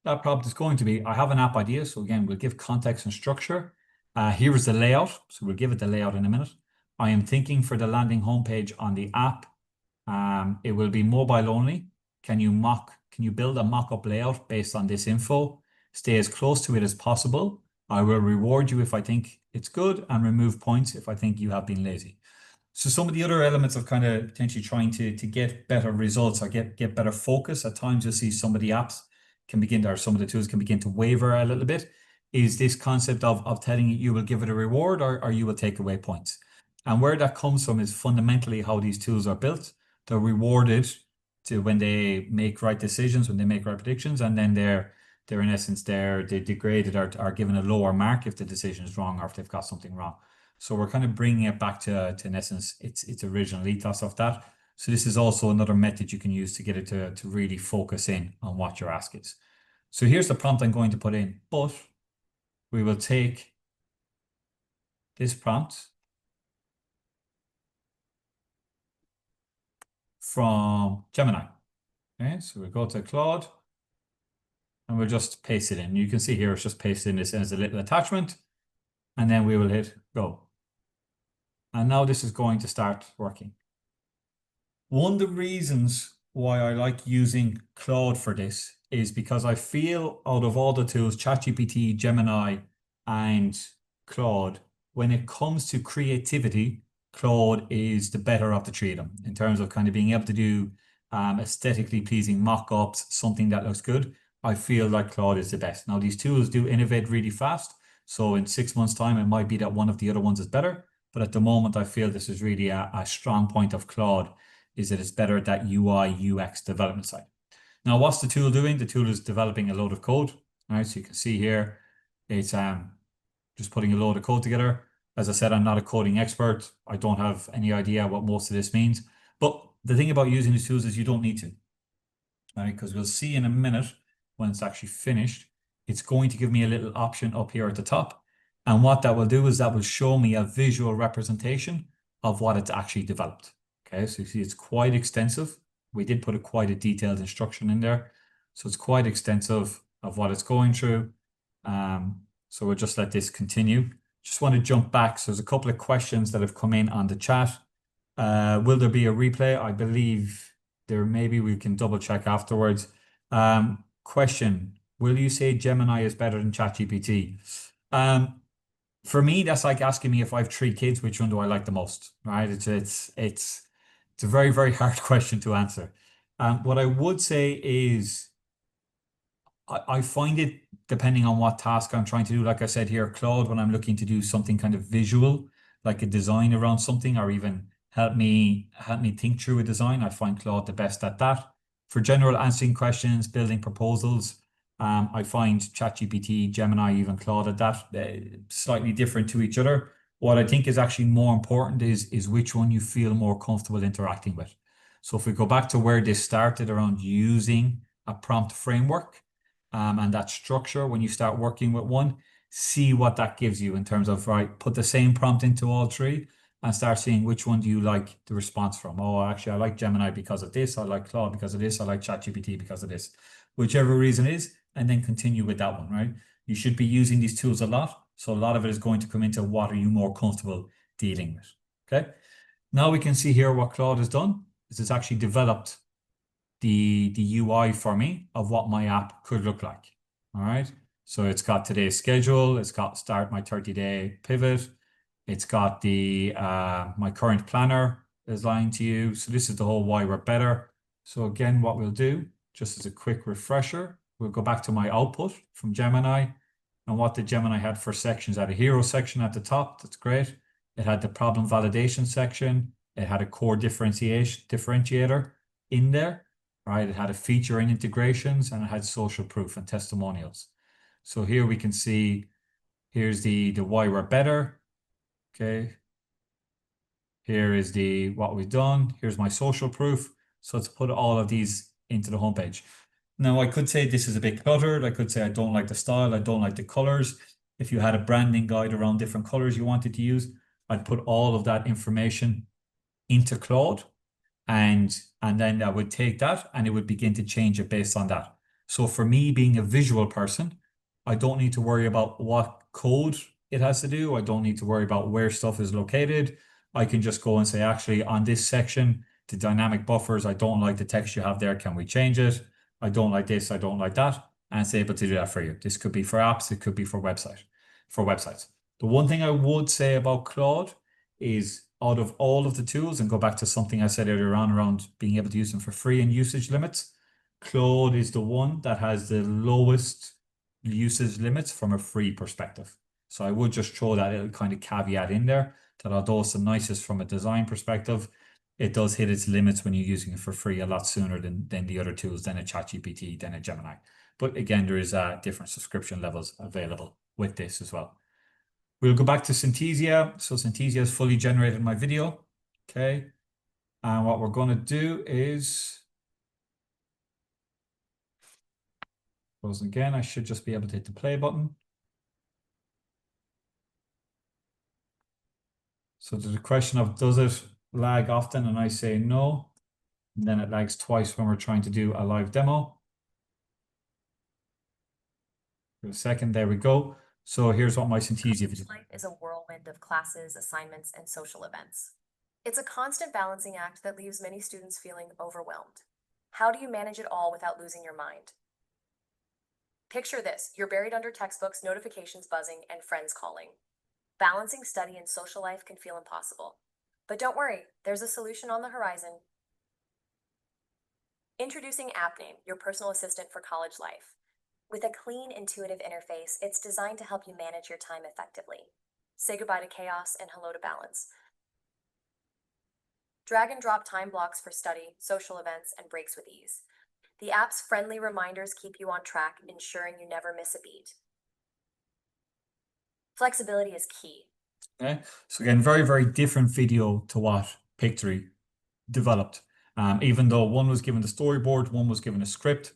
That prompt is going to be, I have an app idea. So again, we'll give context and structure. Here is the layout. So we'll give it the layout in a minute. I am thinking for the landing homepage on the app, it will be mobile only. Can you build a mock-up layout based on this info? Stay as close to it as possible. I will reward you if I think it's good and remove points if I think you have been lazy. So some of the other elements of kind of potentially trying to get better results or get better focus. At times you'll see some of the apps can begin to, or some of the tools can begin to waver a little bit. Is this concept of telling you will give it a reward or you will take away points. And where that comes from is fundamentally how these tools are built. They're rewarded to when they make right decisions, when they make right predictions, and then they're in essence they're degraded or are given a lower mark if the decision is wrong or if they've got something wrong. So we're kind of bringing it back to in essence its original ethos of that. So this is also another method you can use to get it to really focus in on what your ask is. So here's the prompt I'm going to put in, but we will take this prompt from Gemini. Okay, so we'll go to Claude and we'll just paste it in. You can see here it's just pasted in this as a little attachment, and then we will hit go. And now this is going to start working. One of the reasons why I like using Claude for this is because I feel out of all the tools, ChatGPT, Gemini, and Claude, when it comes to creativity, Claude is the better of the three of them in terms of kind of being able to do aesthetically pleasing mock-ups, something that looks good. I feel like Claude is the best. Now, these tools do innovate really fast. So in 6 months' time, it might be that one of the other ones is better. But at the moment, I feel this is really a strong point of Claude, is that it's better at that UI, UX development side. Now, what's the tool doing? The tool is developing a load of code. All right, so you can see here, it's just putting a load of code together. As I said, I'm not a coding expert. I don't have any idea what most of this means. But the thing about using these tools is you don't need to, right? Because we'll see in a minute when it's actually finished, it's going to give me a little option up here at the top. And what that will do is that will show me a visual representation of what it's actually developed. Okay, so you see it's quite extensive. We did put quite a detailed instruction in there. So it's quite extensive of what it's going through. So we'll just let this continue. Just want to jump back. So there's a couple of questions that have come in on the chat. Will there be a replay? I believe there maybe we can double check afterwards. Question, will you say Gemini is better than ChatGPT? For me, that's like asking me if I have 3 kids, which one do I like the most, right? It's a very, very hard question to answer. What I would say is I find it depending on what task I'm trying to do. Like I said here, Claude, when I'm looking to do something kind of visual, like a design around something, or even help me think through a design, I find Claude the best at that. For general answering questions, building proposals, I find ChatGPT, Gemini, even Claude at that slightly different to each other. What I think is actually more important is which one you feel more comfortable interacting with. So if we go back to where this started around using a prompt framework and that structure, when you start working with one, see what that gives you in terms of, right, put the same prompt into all 3 and start seeing which one do you like the response from. Oh, actually, I like Gemini because of this. I like Claude because of this. I like ChatGPT because of this. Whichever reason is, and then continue with that one, right? You should be using these tools a lot. So a lot of it is going to come into what are you more comfortable dealing with, okay? Now we can see here what Claude has done is it's actually developed the UI for me of what my app could look like, all right? So it's got today's schedule. It's got start my 30-day pivot. It's got the my current planner is lying to you. So this is the whole why we're better. So again, what we'll do, just as a quick refresher, we'll go back to my output from Gemini. And what the Gemini had for sections, it had a hero section at the top. That's great. It had the problem validation section. It had a core differentiator in there, right? It had a feature and integrations, and it had social proof and testimonials. So here we can see, here's the why we're better. Okay. Here is the what we've done. Here's my social proof. So let's put all of these into the homepage. Now, I could say this is a bit cluttered. I could say I don't like the style. I don't like the colors. If you had a branding guide around different colors you wanted to use, I'd put all of that information into Claude, and then I would take that and it would begin to change it based on that. So for me, being a visual person, I don't need to worry about what code it has to do. I don't need to worry about where stuff is located. I can just go and say, actually, on this section, the dynamic buffers, I don't like the text you have there. Can we change it? I don't like this. I don't like that. And it's able to do that for you. This could be for apps. It could be for websites. The one thing I would say about Claude is, out of all of the tools, and go back to something I said earlier on around being able to use them for free and usage limits, Claude is the one that has the lowest usage limits from a free perspective. So I would just throw that little kind of caveat in there, that although it's the nicest from a design perspective, it does hit its limits when you're using it for free a lot sooner than the other tools, than a ChatGPT, than a Gemini. But again, there is different subscription levels available with this as well. We'll go back to Synthesia. So Synthesia has fully generated my video. Okay. And what we're going to do is, close again. I should just be able to hit the play button. So there's a question of, does it lag often? And I say no. And then it lags twice when we're trying to do a live demo. For a second, there we go. So here's what my Synthesia video.
Life is a whirlwind of classes, assignments, and social events. It's a constant balancing act that leaves many students feeling overwhelmed. How do you manage it all without losing your mind? Picture this: you're buried under textbooks, notifications buzzing, and friends calling. Balancing study and social life can feel impossible. But don't worry, there's a solution on the horizon. Introducing AppName, your personal assistant for college life. With a clean, intuitive interface, it's designed to help you manage your time effectively. Say goodbye to chaos and hello to balance. Drag and drop time blocks for study, social events, and breaks with ease. The app's friendly reminders keep you on track, ensuring you never miss a beat. Flexibility is key.
Okay. So again, very, very different video to what Pictory developed. Even though one was given the storyboard, one was given a script.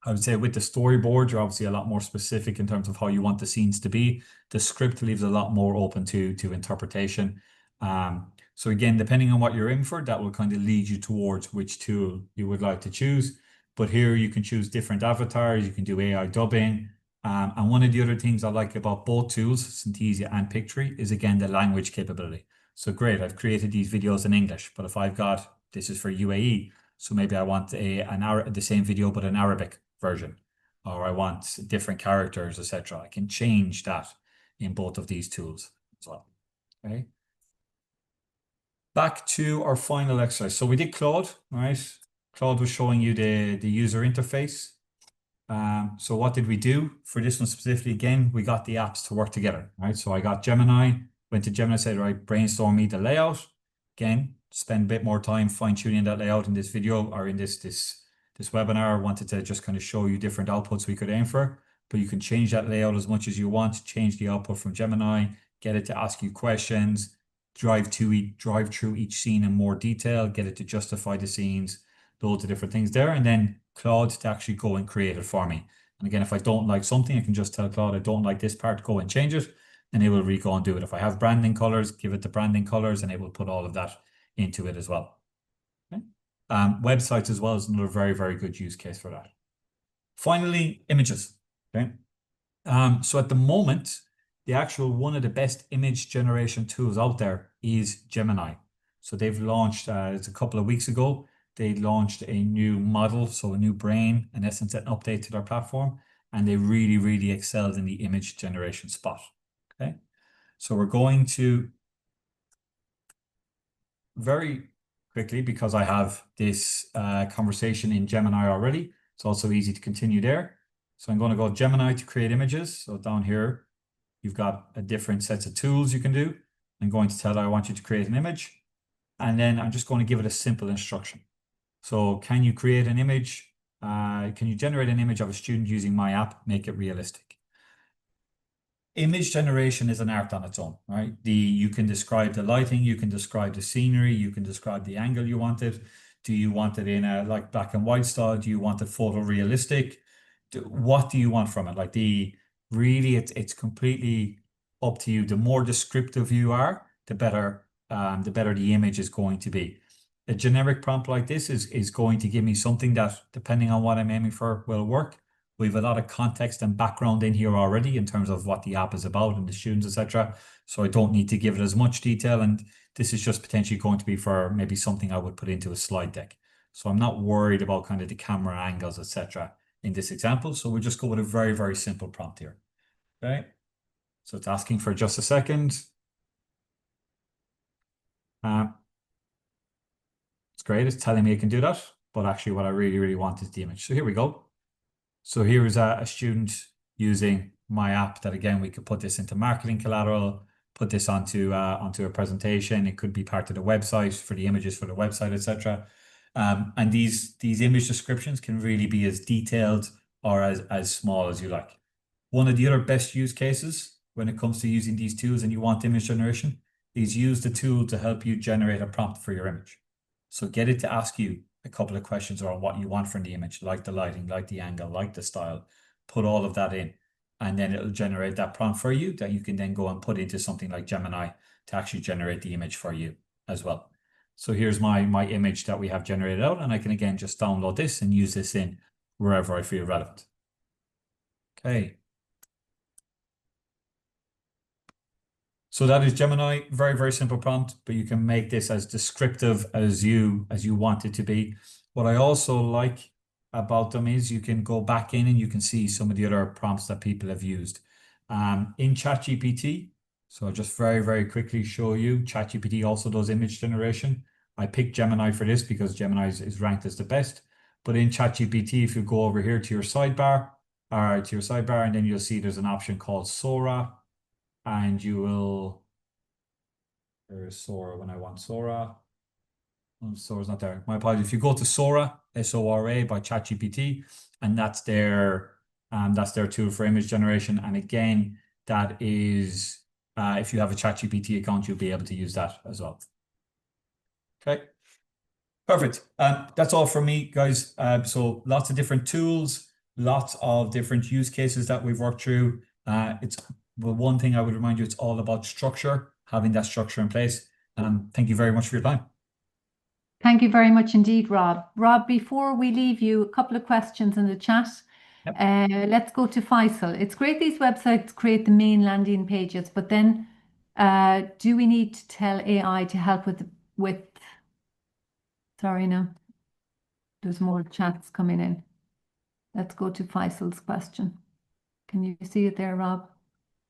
I would say with the storyboard, you're obviously a lot more specific in terms of how you want the scenes to be. The script leaves a lot more open to interpretation. So again, depending on what you're in for, that will kind of lead you towards which tool you would like to choose. But here you can choose different avatars, you can do AI dubbing. And one of the other things I like about both tools, Synthesia and Pictory, is again the language capability. So great, I've created these videos in English, but if I've got, this is for UAE, so maybe I want the same video but an Arabic version, or I want different characters, etc. I can change that in both of these tools as well. Okay. Back to our final exercise. So we did Claude, right? Claude was showing you the user interface. So what did we do for this one specifically? Again, we got the apps to work together, right? So I got Gemini, went to Gemini, said, right, brainstorm me the layout. Again, spend a bit more time fine-tuning that layout in this video, or in this webinar. I wanted to just kind of show you different outputs we could aim for, but you can change that layout as much as you want, change the output from Gemini, get it to ask you questions, drive through each scene in more detail, get it to justify the scenes, loads of different things there, and then Claude to actually go and create it for me. And again, if I don't like something, I can just tell Claude I don't like this part, go and change it, and it will go and do it. If I have branding colors, give it the branding colors, and it will put all of that into it as well. Okay. Websites as well is another very, very good use case for that. Finally, images. Okay. So at the moment, the actual one of the best image generation tools out there is Gemini. So they've launched, it's a couple of weeks ago, they launched a new model, so a new brain, in essence, an update to their platform, and they really, really excelled in the image generation spot. Okay. So we're going to very quickly, because I have this conversation in Gemini already, it's also easy to continue there. So I'm going to go Gemini to create images. So down here, you've got a different sets of tools you can do. I'm going to tell it I want you to create an image, and then I'm just going to give it a simple instruction. So can you create an image? Can you generate an image of a student using my app? Make it realistic. Image generation is an art on its own, right? You can describe the lighting, you can describe the scenery, you can describe the angle you want it. Do you want it in a like black and white style? Do you want it photorealistic? What do you want from it? Like really, it's completely up to you. The more descriptive you are, the better the image is going to be. A generic prompt like this is going to give me something that, depending on what I'm aiming for, will work. We have a lot of context and background in here already in terms of what the app is about and the students, etc. So I don't need to give it as much detail. And this is just potentially going to be for maybe something I would put into a slide deck. So I'm not worried about kind of the camera angles, etc. in this example. So we'll just go with a very, very simple prompt here. Okay. So it's asking for just a second. It's great. It's telling me it can do that. But actually what I really, really want is the image. So here we go. So here is a student using my app that, again, we could put this into marketing collateral, put this onto a presentation. It could be part of the website for the images for the website, etc. And these image descriptions can really be as detailed or as small as you like. One of the other best use cases when it comes to using these tools and you want image generation is use the tool to help you generate a prompt for your image. So get it to ask you a couple of questions around what you want from the image, like the lighting, like the angle, like the style. Put all of that in, and then it'll generate that prompt for you that you can then go and put into something like Gemini to actually generate the image for you as well. So here's my image that we have generated out, and I can again just download this and use this in wherever I feel relevant. Okay. So that is Gemini, very, very simple prompt, but you can make this as descriptive as you want it to be. What I also like about them is you can go back in and you can see some of the other prompts that people have used. In ChatGPT, so I'll just very, very quickly show you, ChatGPT also does image generation. I picked Gemini for this because Gemini is ranked as the best. But in ChatGPT, if you go over here to your sidebar, and then you'll see there's an option called Sora. And you will, there's Sora when I want Sora. Oh, Sora's not there. My apologies. If you go to Sora, S-O-R-A by ChatGPT, and that's their tool for image generation. And again, that is, if you have a ChatGPT account, you'll be able to use that as well. Okay, perfect. That's all from me, guys. So lots of different tools, lots of different use cases that we've worked through. Well, one thing I would remind you, it's all about structure, having that structure in place. Thank you very much for your time.
Thank you very much indeed, Rob. Rob, before we leave you, a couple of questions in the chat. Yep. Let's go to Faisal. It's great these websites create the main landing pages, but then do we need to tell AI to help with sorry, no, there's more chats coming in. Let's go to Faisal's question. Can you see it there, Rob?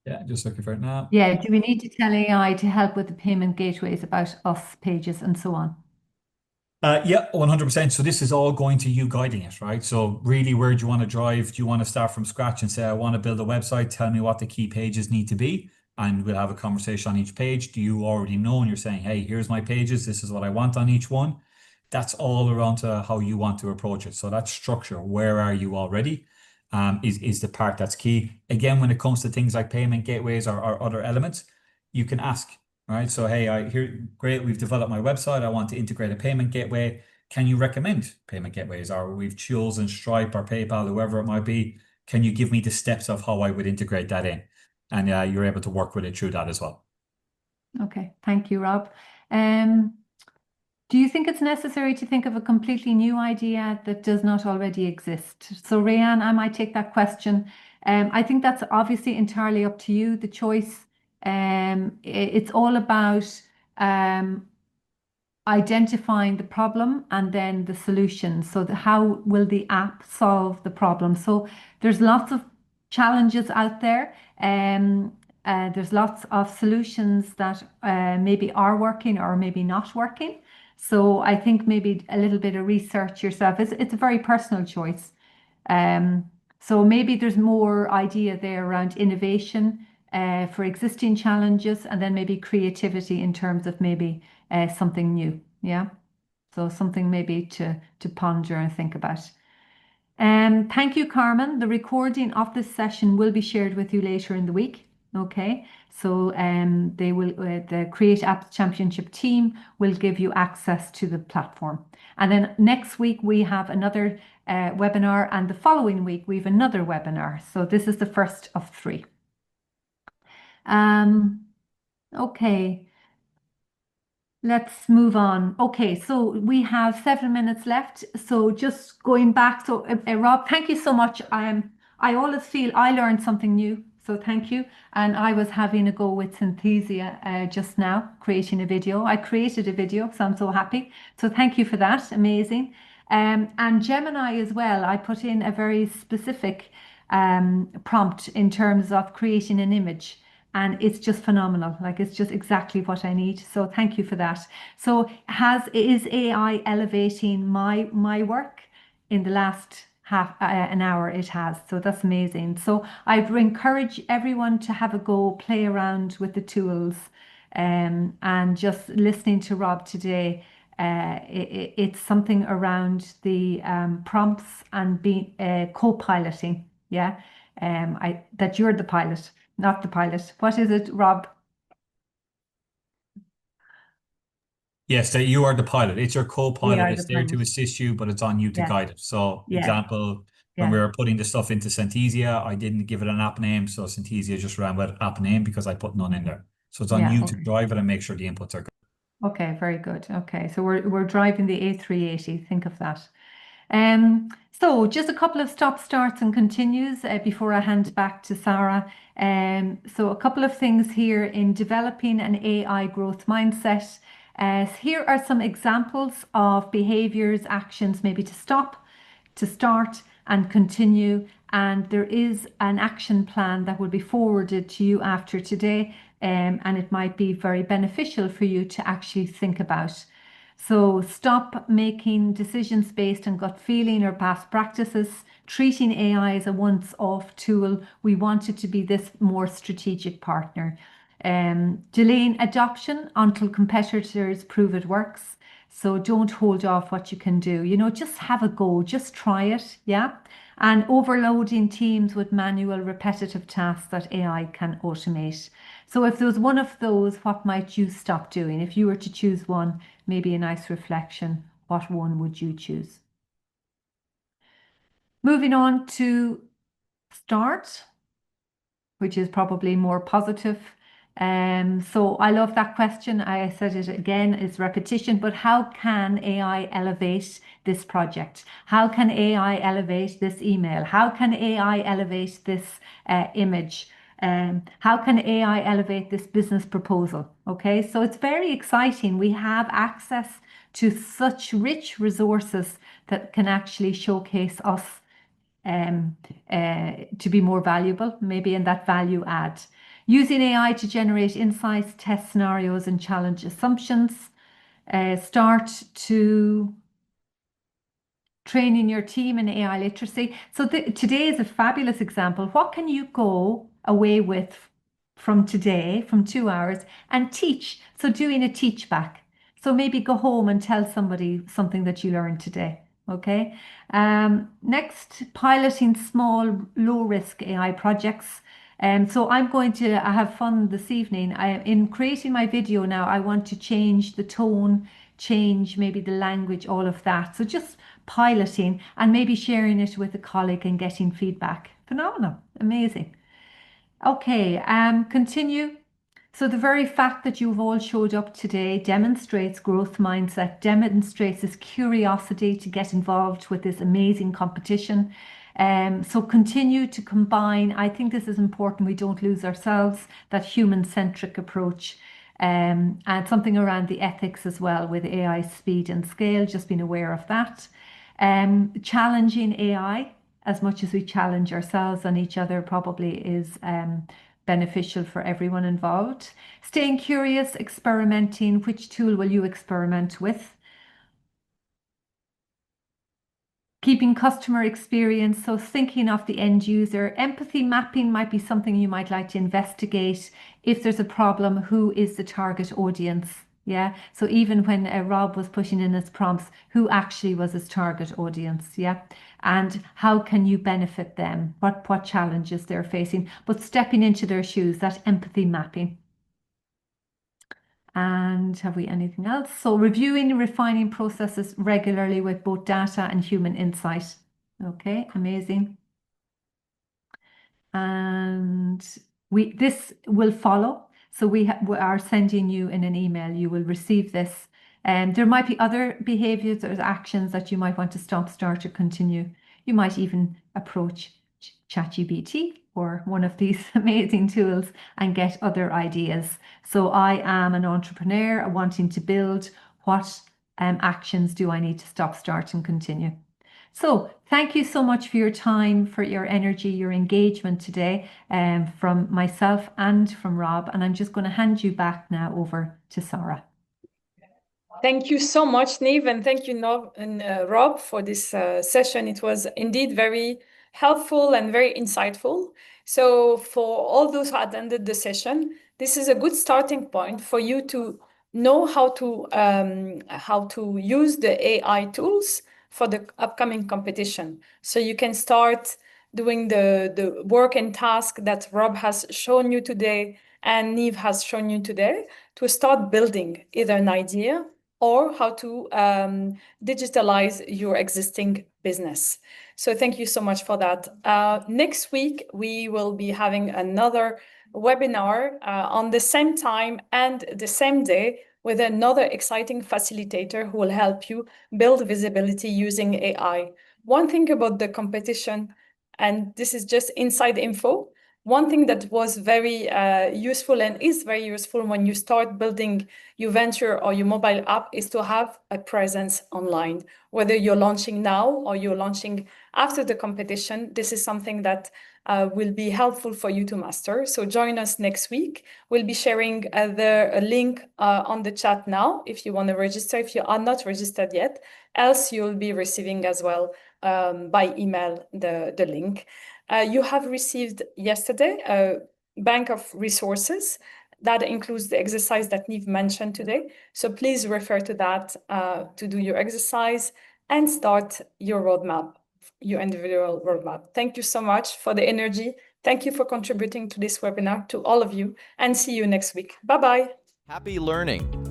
Yeah, just looking for it now.
Yeah, do we need to tell AI to help with the payment gateways about us pages and so on?
Yeah, 100%. So this is all going to you guiding it, right? So really, where do you want to drive? Do you want to start from scratch and say, I want to build a website, tell me what the key pages need to be, and we'll have a conversation on each page? Do you already know and you're saying, hey, here's my pages, this is what I want on each one? That's all around to how you want to approach it. So that structure, where are you already? Is the part that's key. Again, when it comes to things like payment gateways or other elements, you can ask, right? So, hey, great, we've developed my website. I want to integrate a payment gateway. Can you recommend payment gateways? Or we've chosen Stripe or PayPal, whoever it might be. Can you give me the steps of how I would integrate that in? And you're able to work with it through that as well.
Okay, thank you, Rob. Do you think it's necessary to think of a completely new idea that does not already exist? So Rayanne, I might take that question. I think that's obviously entirely up to you, the choice. It's all about identifying the problem and then the solution. So how will the app solve the problem? So there's lots of challenges out there. There's lots of solutions that maybe are working or maybe not working. So I think maybe a little bit of research yourself. It's a very personal choice. So maybe there's more idea there around innovation for existing challenges, and then maybe creativity in terms of maybe something new. Yeah. So something maybe to ponder and think about. Thank you, Carmen. The recording of this session will be shared with you later in the week. Okay, so they will, the Create Apps Championship team will give you access to the platform. And then next week we have another webinar, and the following week we have another webinar. So this is the first of 3. Okay. Let's move on. Okay, so we have 7 minutes left. So just going back, so Rob, thank you so much. I always feel I learned something new, so thank you. And I was having a go with Synthesia just now, creating a video. I created a video, so I'm so happy. So thank you for that, amazing. And Gemini as well, I put in a very specific prompt in terms of creating an image. And it's just phenomenal. Like, it's just exactly what I need. So thank you for that. So is AI elevating my work? In the last half an hour it has. So that's amazing. So I'd encourage everyone to have a go, play around with the tools, and just listening to Rob today. It's something around the prompts and being co-piloting. Yeah, that you're the pilot, not the pilot. What is it, Rob?
Yes, that you are the pilot. It's your
We
co-pilot.
are
It's
the
there to
pilot.
assist you, but it's on you to
Yeah,
guide it. So,
yeah,
example, when we
yeah,
were putting the stuff into Synthesia, I didn't give it an app name, so Synthesia just ran with app name because I put none in there. So it's on
yeah.
you to
Okay.
drive it and make sure the inputs are good.
Okay, very good. Okay, so we're driving the A380. Think of that. So just a couple of stop starts and continues before I hand back to Sarah. So a couple of things here in developing an AI growth mindset. Here are some examples of behaviors, actions, maybe to stop, to start, and continue. And there is an action plan that will be forwarded to you after today, and it might be very beneficial for you to actually think about. So stop making decisions based on gut feeling or past practices. Treating AI as a once-off tool. We want it to be this more strategic partner. Delaying adoption until competitors prove it works. So don't hold off what you can do. You know, just have a go, just try it, yeah? And overloading teams with manual repetitive tasks that AI can automate. So if there was one of those, what might you stop doing? If you were to choose one, maybe a nice reflection, what one would you choose? Moving on to start, which is probably more positive. So I love that question. I said it again, it's repetition, but how can AI elevate this project? How can AI elevate this email? How can AI elevate this image? How can AI elevate this business proposal? Okay, so it's very exciting. We have access to such rich resources that can actually showcase us to be more valuable, maybe in that value add. Using AI to generate insights, test scenarios, and challenge assumptions. Start to training your team in AI literacy. So today is a fabulous example. What can you go away with from today, from 2 hours, and teach? So doing a teach back. So maybe go home and tell somebody something that you learned today. Okay. Next, piloting small, low-risk AI projects. So I'm going to have fun this evening. In creating my video now, I want to change the tone, change maybe the language, all of that. So just piloting and maybe sharing it with a colleague and getting feedback. Phenomenal, amazing. Okay, continue. So the very fact that you've all showed up today demonstrates growth mindset, demonstrates this curiosity to get involved with this amazing competition. So continue to combine. I think this is important. We don't lose ourselves, that human-centric approach. And something around the ethics as well with AI speed and scale, just being aware of that. Challenging AI as much as we challenge ourselves and each other probably is beneficial for everyone involved. Staying curious, experimenting. Which tool will you experiment with? Keeping customer experience, so thinking of the end user. Empathy mapping might be something you might like to investigate. If there's a problem, who is the target audience? Yeah, so even when Rob was putting in his prompts, who actually was his target audience? Yeah, and how can you benefit them? What challenges they're facing? But stepping into their shoes, that empathy mapping. And have we anything else? So reviewing and refining processes regularly with both data and human insight. Okay, amazing. And this will follow. So we are sending you in an email. You will receive this. And there might be other behaviors or actions that you might want to stop, start, or continue. You might even approach ChatGPT or one of these amazing tools and get other ideas. So I am an entrepreneur wanting to build. What actions do I need to stop, start, and continue? So thank you so much for your time, for your energy, your engagement today, from myself and from Rob. And I'm just going to hand you back now over to Sarah.
Thank you so much, Niamh, and thank you, Rob, for this session. It was indeed very helpful and very insightful. So for all those who attended the session, this is a good starting point for you to know how to use the AI tools for the upcoming competition. So you can start doing the work and task that Rob has shown you today and Niamh has shown you today to start building either an idea or how to digitalize your existing business. So thank you so much for that. Next week, we will be having another webinar on the same time and the same day with another exciting facilitator who will help you build visibility using AI. One thing about the competition, and this is just inside info, one thing that was very useful and is very useful when you start building your venture or your mobile app is to have a presence online. Whether you're launching now or you're launching after the competition, this is something that will be helpful for you to master. So join us next week. We'll be sharing a link on the chat now if you want to register, if you are not registered yet. Else you'll be receiving as well by email the link. You have received yesterday a bank of resources that includes the exercise that Niamh mentioned today. So please refer to that to do your exercise and start your roadmap, your individual roadmap. Thank you so much for the energy. Thank you for contributing to this webinar, to all of you, and see you next week. Bye-bye.
Happy learning.